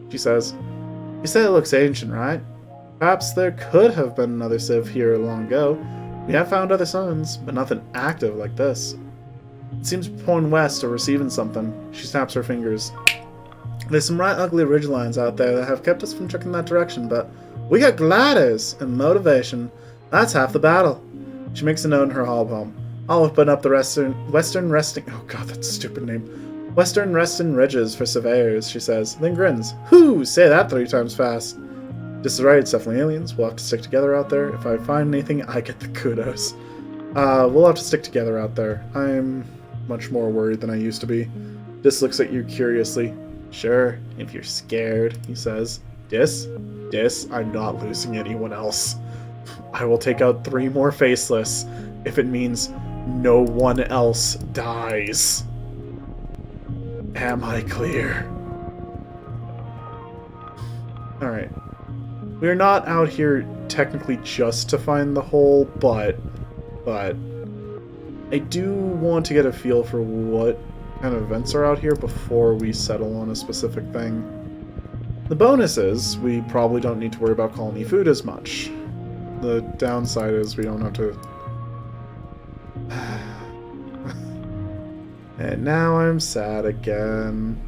She says. You said it looks ancient, right? Perhaps there could have been another civ here long ago. We have found other suns, but nothing active like this. It seems pointing west or receiving something. She snaps her fingers. There's some right ugly ridgelines out there that have kept us from checking that direction, but we got gliders and motivation. That's half the battle. She makes a note in her hollow palm. I'll open up the western resting... oh god, that's a stupid name. Western resting ridges for surveyors, she says, then grins. Whoo! Say that 3 times fast. Dis is right, it's definitely aliens. We'll have to stick together out there. If I find anything, I get the kudos. We'll have to stick together out there. I'm much more worried than I used to be. Dis looks at you curiously. Sure, if you're scared, he says. Dis, I'm not losing anyone else. I will take out 3 more faceless if it means no one else dies. Am I clear? Alright. We're not out here technically just to find the hole, but I do want to get a feel for what kind of events are out here before we settle on a specific thing. The bonus is we probably don't need to worry about colony food as much. The downside is we don't have to... and now I'm sad again.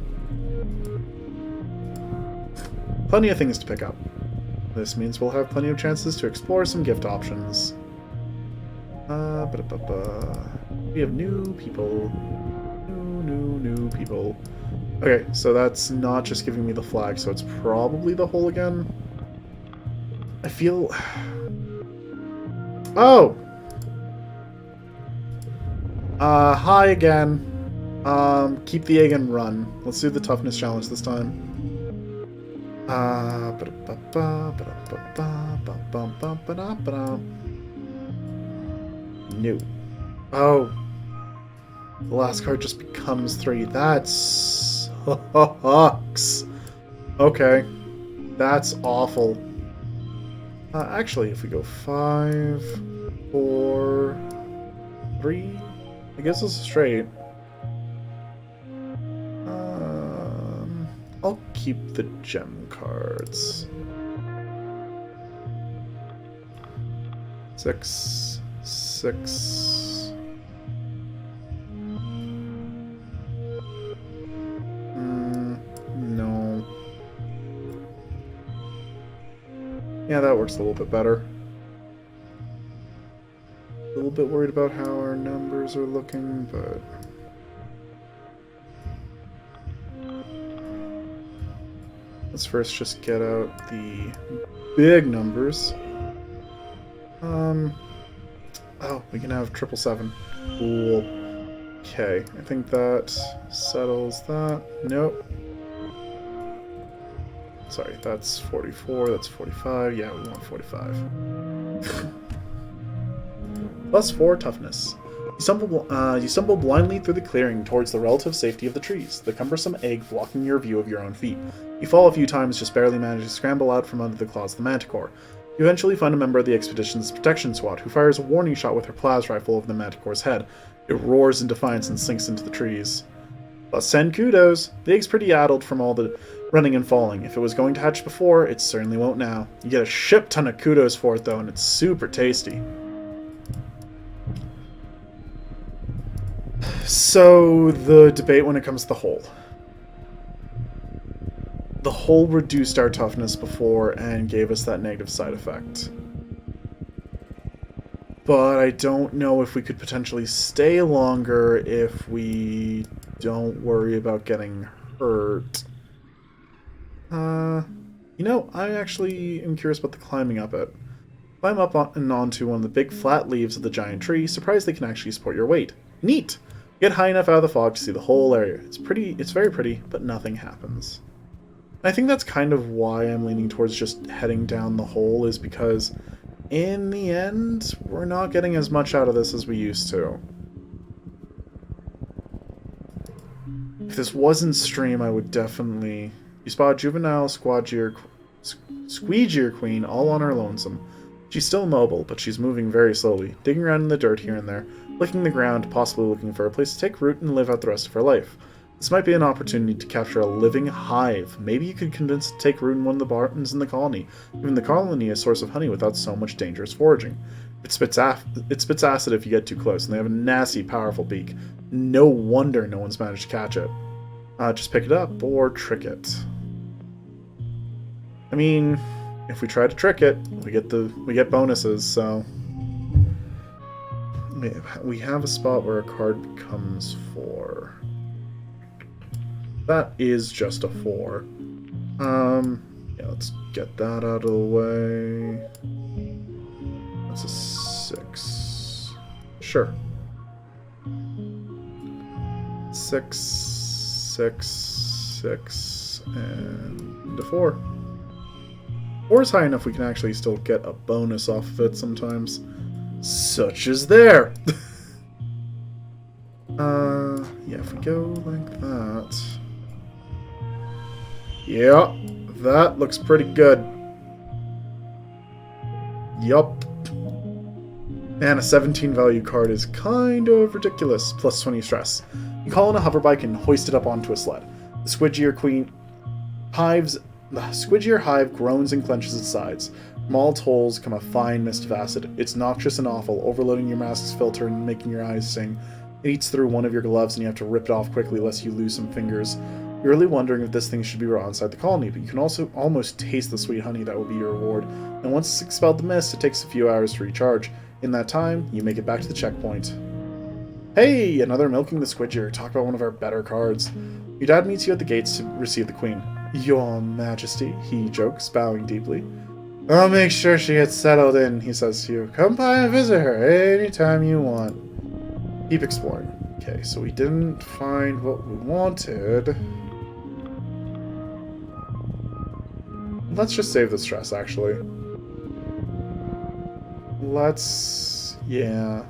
Plenty of things to pick up. This means we'll have plenty of chances to explore some gift options. We have new people. New people. Okay, so that's not just giving me the flag, so it's probably the hole again. I feel... oh! Hi again. Keep the egg and run. Let's do the toughness challenge this time. No. Oh. The last card just becomes 3. That sucks. Okay. That's awful. Actually, if we go 5, 4, 3, I guess it's straight. I'll keep the gem cards. 6, 6. No. Yeah, that works a little bit better. A little bit worried about how our numbers are looking, but... let's first just get out the big numbers. Oh, we can have 777. Cool. Okay, I think that settles that. Nope. Sorry, that's 44, that's 45. Yeah, we want 45. +4 toughness. You stumble blindly through the clearing towards the relative safety of the trees, the cumbersome egg blocking your view of your own feet. You fall a few times, just barely manage to scramble out from under the claws of the manticore. You eventually find a member of the expedition's protection SWAT, who fires a warning shot with her plas rifle over the manticore's head. It roars in defiance and sinks into the trees. +10 kudos. The egg's pretty addled from all the running and falling. If it was going to hatch before, it certainly won't now. You get a ship ton of kudos for it, though, and it's super tasty. So, the debate when it comes to the hole. The hole reduced our toughness before and gave us that negative side effect. But I don't know if we could potentially stay longer if we don't worry about getting hurt. You know, I actually am curious about the climbing up it. Climb up and onto one of the big flat leaves of the giant tree, surprised they can actually support your weight. Neat! Get high enough out of the fog to see the whole area. It's very pretty, but nothing happens. I think that's kind of why I'm leaning towards just heading down the hole, is because in the end, we're not getting as much out of this as we used to. If this wasn't stream, I would definitely... You spot a juvenile squeegear queen all on her lonesome. She's still mobile, but she's moving very slowly, digging around in the dirt here and there, licking the ground, possibly looking for a place to take root and live out the rest of her life. This might be an opportunity to capture a living hive. Maybe you could convince it to take root in one of the barns in the colony, giving the colony a source of honey without so much dangerous foraging. It spits acid if you get too close, and they have a nasty, powerful beak. No wonder no one's managed to catch it. Just pick it up, or trick it. I mean, if we try to trick it, we get bonuses, so... We have a spot where a card becomes 4. That is just a 4. Yeah, let's get that out of the way. That's a 6. Sure. 6, 6, 6, and a 4. 4 is high enough we can actually still get a bonus off of it sometimes. Such as there! Yeah, if we go like that... Yeah, that looks pretty good. Yup. Man, a 17 value card is kind of ridiculous. Plus 20 stress. You call in a hoverbike and hoist it up onto a sled. The Squidgear hive groans and clenches its sides. From all its holes come a fine mist of acid. It's noxious and awful, overloading your mask's filter and making your eyes sting. It eats through one of your gloves and you have to rip it off quickly lest you lose some fingers. You're really wondering if this thing should be brought inside the colony, but you can also almost taste the sweet honey that will be your reward. And once it's expelled the mist, it takes a few hours to recharge. In that time, you make it back to the checkpoint. Hey! Another Milking the Squidgear. Talk about one of our better cards. Your dad meets you at the gates to receive the queen. Your Majesty, he jokes, bowing deeply. I'll make sure she gets settled in, he says to you. Come by and visit her anytime you want. Keep exploring. Okay, so we didn't find what we wanted. Let's just save the stress, actually. Let's... Yeah.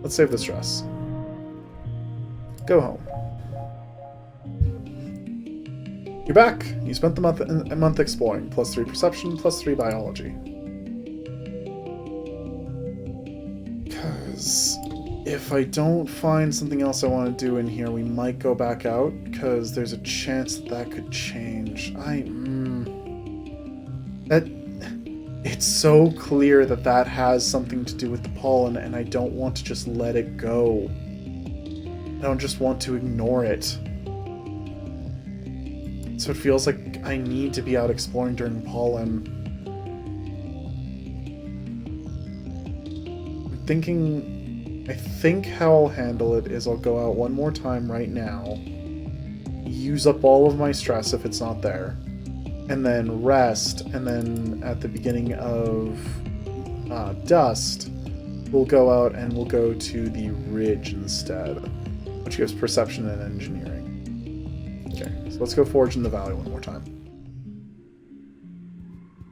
Let's save the stress. Go home. You're back. You spent the month exploring. +3 perception, +3 biology. Because if I don't find something else I want to do in here, we might go back out, because there's a chance that could change. It's so clear that has something to do with the pollen, and I don't want to just let it go. I don't just want to ignore it. So it feels like I need to be out exploring during pollen. I think how I'll handle it is I'll go out one more time right now, use up all of my stress if it's not there, and then rest, and then at the beginning of Dust, we'll go out and we'll go to the Ridge instead, which gives perception and engineering. Okay, so let's go Forge in the Valley one more time.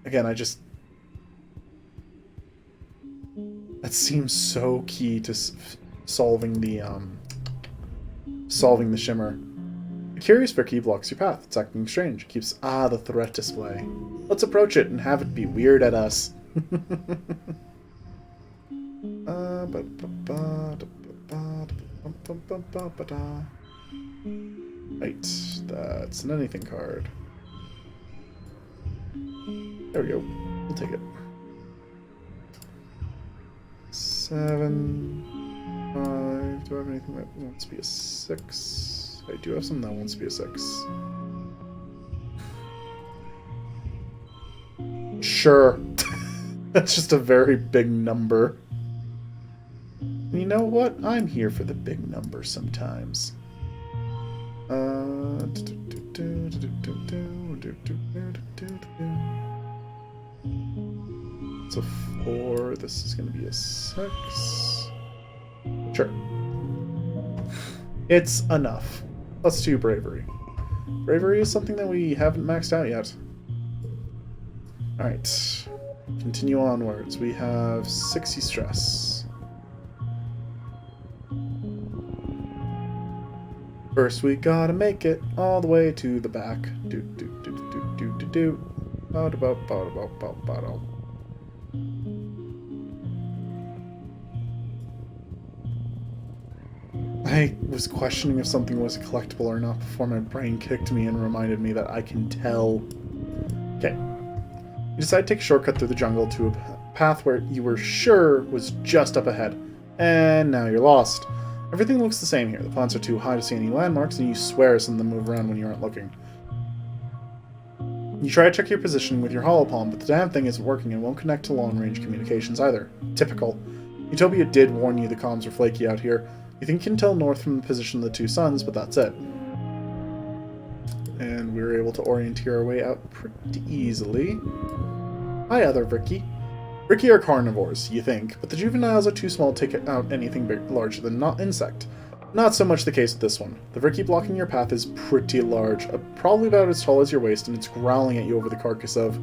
Again, that seems so key to solving the shimmer. A curious Vicky blocks your path. It's acting strange. It keeps the threat display. Let's approach it and have it be weird at us. Right, that's an anything card. There we go. We'll take it. 7, 5. Do I have anything that wants to be a 6? I do have something that wants to be a 6. Sure. That's just a very big number. And you know what? I'm here for the big numbers sometimes. It's a 4. This is going to be a 6. Sure. It's enough. +2 bravery. Bravery is something that we haven't maxed out yet. Alright. Continue onwards. We have 60 stress. First, we gotta make it all the way to the back. I was questioning if something was a collectible or not before my brain kicked me and reminded me that I can tell. Okay. You decide to take a shortcut through the jungle to a path where you were sure was just up ahead. And now you're lost. Everything looks the same here. The plants are too high to see any landmarks, and you swear some of them move around when you aren't looking. You try to check your positioning with your holopalm, but the damn thing isn't working and won't connect to long-range communications either. Typical. Utopia did warn you the comms are flaky out here. You think you can tell north from the position of the two suns, but that's it. And we were able to orienteer our way out pretty easily. Hi, other Ricky. Ricky are carnivores, you think, but the juveniles are too small to take out anything larger than not insect. Not so much the case with this one. The Ricky blocking your path is pretty large, probably about as tall as your waist, and it's growling at you over the carcass of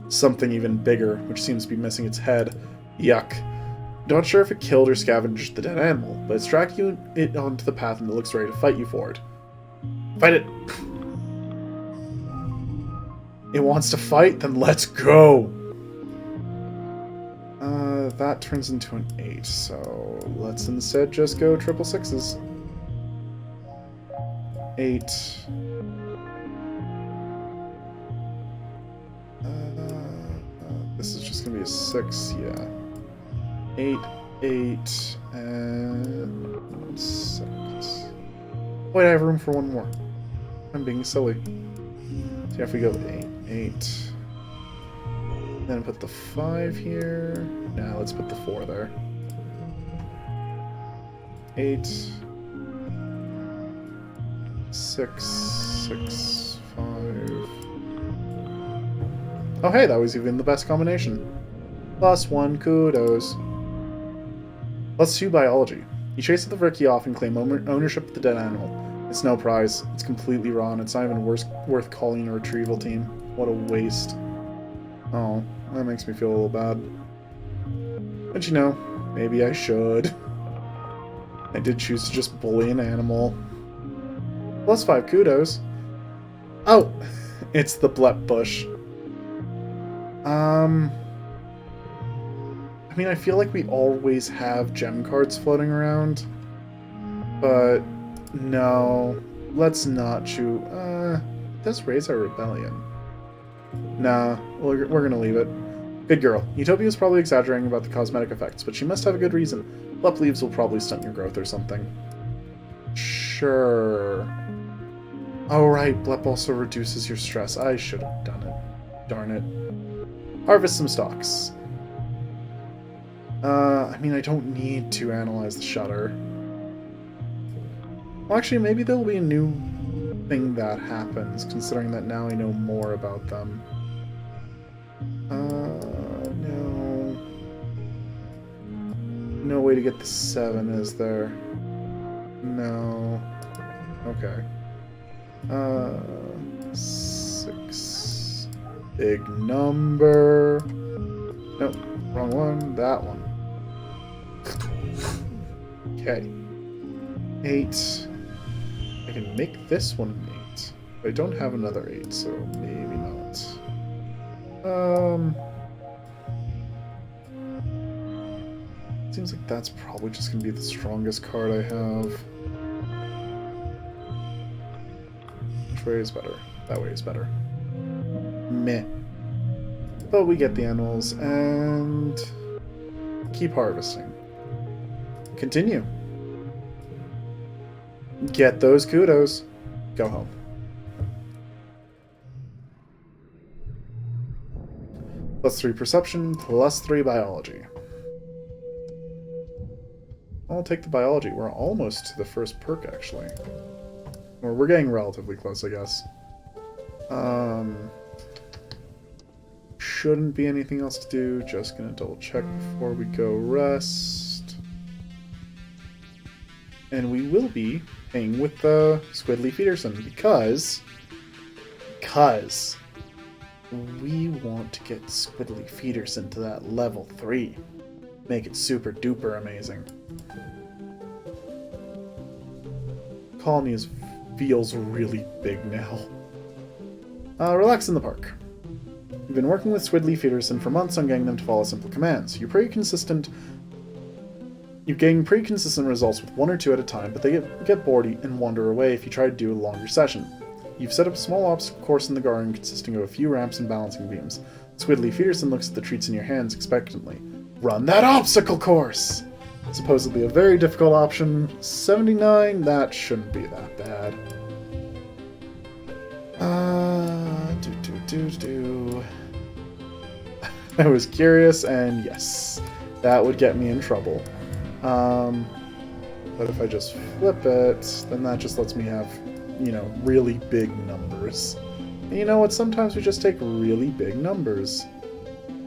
something even bigger, which seems to be missing its head. Yuck. Not sure if it killed or scavenged the dead animal, but it's dragging it onto the path and it looks ready to fight you for it. Fight it! It wants to fight? Then let's go! That turns into an 8, so let's instead just go 666s. 8. This is just gonna be a 6, yeah. 8, 8, and 6. Wait, I have room for one more. I'm being silly. So if we go 8, 8. Then put the 5 here. Now let's put the 4 there. 8. 6, 6, 5. Oh hey, that was even the best combination. +1 kudos. +2 biology. You chase the Ricky off and claim ownership of the dead animal. It's no prize. It's completely raw and it's not even worth calling a retrieval team. What a waste. Oh, that makes me feel a little bad. But you know, maybe I should. I did choose to just bully an animal. Plus 5 kudos. Oh! It's the blep bush. I mean, I feel like we always have gem cards floating around. But, no. Let's not chew. It does raise our rebellion. Nah, we're gonna leave it. Good girl. Utopia is probably exaggerating about the cosmetic effects, but she must have a good reason. Blep leaves will probably stunt your growth or something. Sure. Oh right, Blep also reduces your stress. I should have done it. Darn it. Harvest some stalks. I mean, I don't need to analyze the shutter. Well, actually, maybe there'll be a new thing that happens, considering that now I know more about them. No. No way to get the 7, is there? No. Okay. 6. Big number. Nope. Wrong one. That one. Okay. 8. I can make this one an 8. But I don't have another 8, so maybe not. Seems like that's probably just gonna be the strongest card I have. Which way is better? That way is better. Meh. But we get the animals and keep harvesting. Continue. Get those kudos. Go home. +3 perception, +3 biology. I'll take the biology. We're almost to the first perk, actually. Or we're getting relatively close, I guess. Shouldn't be anything else to do. Just gonna double check before we go rest. And we will be playing with the Squidly Peterson because we want to get Squidly Peterson to that level 3. Make it super duper amazing. Colony feels really big now. Relax in the park. You've been working with Squidly Peterson for months on getting them to follow simple commands. You're getting pretty consistent results with 1 or 2 at a time, but they get bored and wander away if you try to do a longer session. You've set up a small obstacle course in the garden consisting of a few ramps and balancing beams. Squidly Peterson looks at the treats in your hands expectantly. Run that obstacle course! Supposedly a very difficult option. 79, that shouldn't be that bad. I was curious, and yes, that would get me in trouble. But if I just flip it, then that just lets me have, you know, really big numbers. And you know what? Sometimes we just take really big numbers.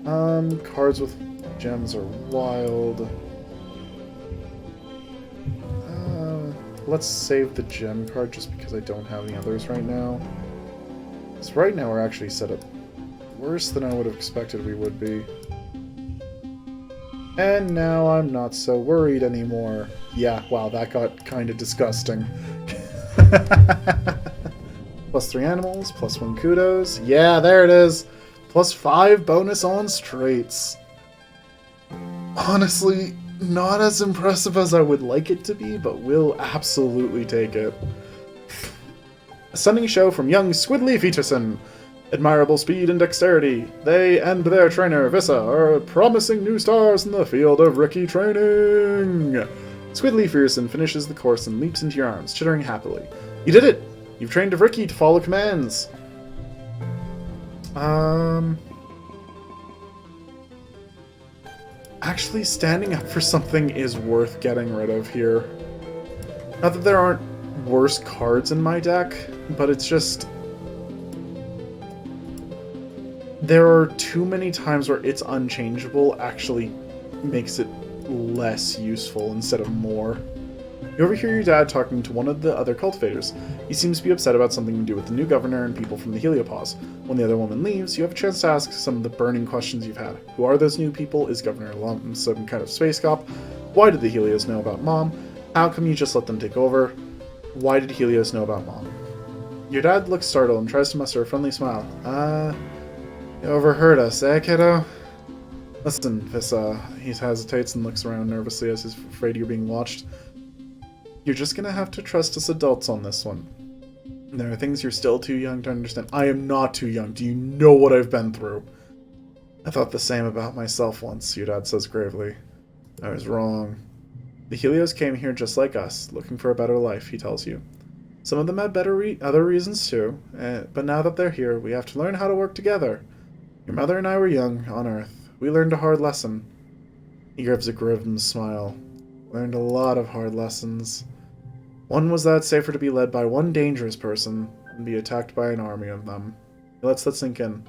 Cards with gems are wild. Let's save the gem card just because I don't have any others right now. So right now we're actually set up worse than I would have expected we would be. And now I'm not so worried anymore. Yeah, wow, that got kind of disgusting. +3 animals, +1 kudos. Yeah, there it is. +5 bonus on straights. Honestly, not as impressive as I would like it to be, but we'll absolutely take it. A stunning show from young Squidly Peterson. Admirable speed and dexterity. They and their trainer, Vissa, are promising new stars in the field of Ricky training. Squidly Peterson finishes the course and leaps into your arms, chittering happily. You did it! You've trained Ricky to follow commands. Actually, standing up for something is worth getting rid of here. Not that there aren't worse cards in my deck, but it's just... there are too many times where it's unchangeable actually makes it less useful instead of more. You overhear your dad talking to one of the other cultivators. He seems to be upset about something to do with the new governor and people from the Heliopause. When the other woman leaves, you have a chance to ask some of the burning questions you've had. Who are those new people? Is Governor Lump some kind of space cop? Why did the Helios know about Mom? How come you just let them take over? Why did Helios know about Mom? Your dad looks startled and tries to muster a friendly smile. You overheard us, eh, kiddo? Listen, Vissa. He hesitates and looks around nervously as he's afraid you're being watched. You're just gonna have to trust us adults on this one. There are things you're still too young to understand. I am not too young. Do you know what I've been through? I thought the same about myself once, your dad says gravely. I was wrong. The Helios came here just like us, looking for a better life, he tells you. Some of them had other reasons too, but now that they're here, we have to learn how to work together. Your mother and I were young, on Earth. We learned a hard lesson. He gives a grim smile. Learned a lot of hard lessons. One was that it's safer to be led by one dangerous person than be attacked by an army of them. He lets that sink in.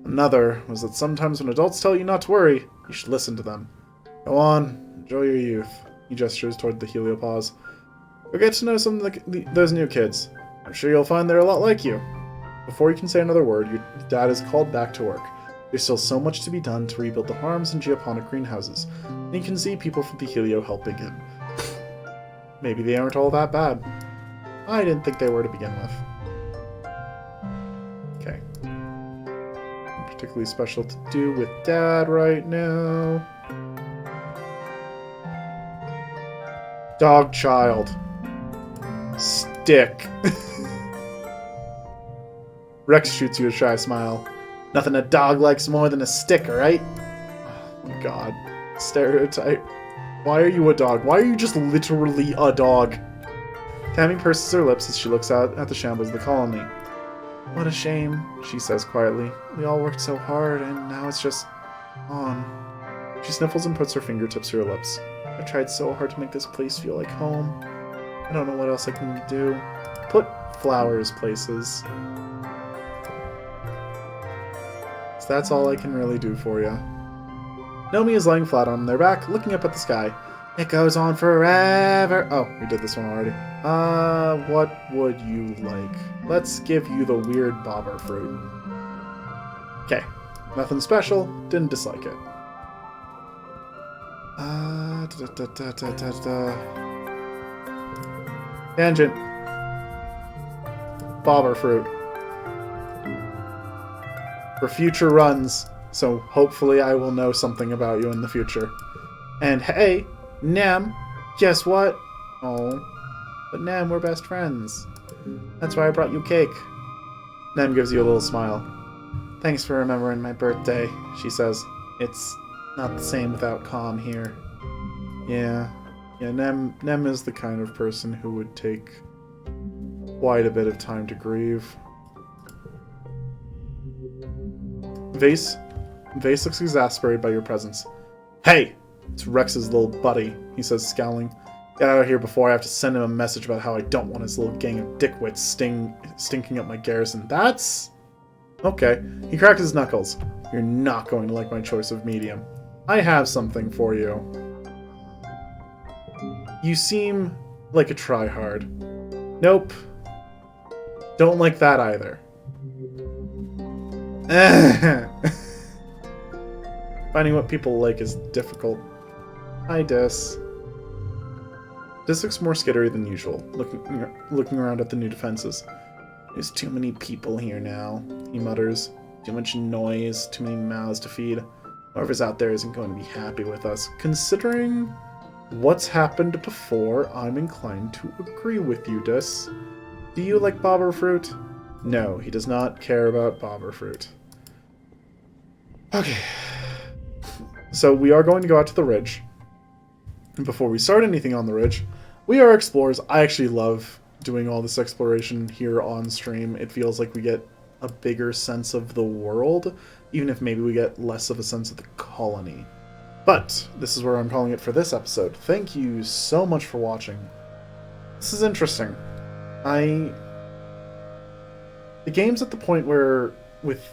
Another was that sometimes when adults tell you not to worry, you should listen to them. Go on, enjoy your youth. He gestures toward the heliopause. Go get to know some of those new kids. I'm sure you'll find they're a lot like you. Before you can say another word, your dad is called back to work. There's still so much to be done to rebuild the farms and geoponic greenhouses, and you can see people from the Helio helping him. Maybe they aren't all that bad. I didn't think they were to begin with. Okay. Nothing particularly special to do with Dad right now. Dog child. Stick. Rex shoots you a shy smile. Nothing a dog likes more than a stick, right? Oh my god. Stereotype. Why are you a dog? Why are you just literally a dog? Tammy purses her lips as she looks out at the shambles of the colony. What a shame, she says quietly. We all worked so hard, and now it's just on. She sniffles and puts her fingertips to her lips. I tried so hard to make this place feel like home. I don't know what else I can do. Put flowers places. So that's all I can really do for you. Nomi is lying flat on their back, looking up at the sky. It goes on forever. Oh, we did this one already. What would you like? Let's give you the weird bobber fruit. Okay. Nothing special. Didn't dislike it. Tangent. Bobber fruit. For future runs. So hopefully I will know something about you in the future. And hey, Nem, guess what? Oh, but Nem, we're best friends. That's why I brought you cake. Nem gives you a little smile. Thanks for remembering my birthday, she says. It's not the same without Calm here. Yeah, Nem is the kind of person who would take quite a bit of time to grieve. Vase looks exasperated by your presence. Hey! It's Rex's little buddy, he says, scowling. Get out of here before I have to send him a message about how I don't want his little gang of dickwits stinking up my garrison. That's... Okay. He cracks his knuckles. You're not going to like my choice of medium. I have something for you. You seem like a tryhard. Nope. Don't like that either. Finding what people like is difficult. Hi, Dis. Dis looks more skittery than usual, looking around at the new defenses. There's too many people here now, he mutters. Too much noise, too many mouths to feed. Whoever's out there isn't going to be happy with us. Considering what's happened before, I'm inclined to agree with you, Dis. Do you like bobber fruit? No, he does not care about bobber fruit. Okay. So we are going to go out to the ridge. And before we start anything on the ridge, we are explorers. I actually love doing all this exploration here on stream. It feels like we get a bigger sense of the world, even if maybe we get less of a sense of the colony. But this is where I'm calling it for this episode. Thank you so much for watching. This is interesting. The game's at the point where, with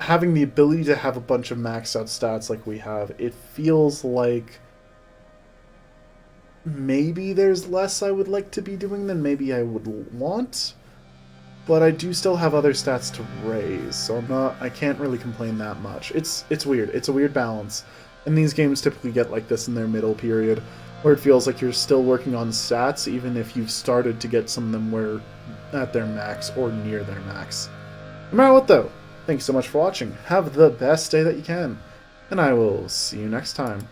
having the ability to have a bunch of maxed out stats like we have, it feels like maybe there's less I would like to be doing than maybe I would want, but I do still have other stats to raise, so I can't really complain that much. It's weird. It's a weird balance, and these games typically get like this in their middle period. where it feels like you're still working on stats, even if you've started to get some of them where at their max or near their max. No matter what, though, thanks so much for watching. Have the best day that you can, and I will see you next time.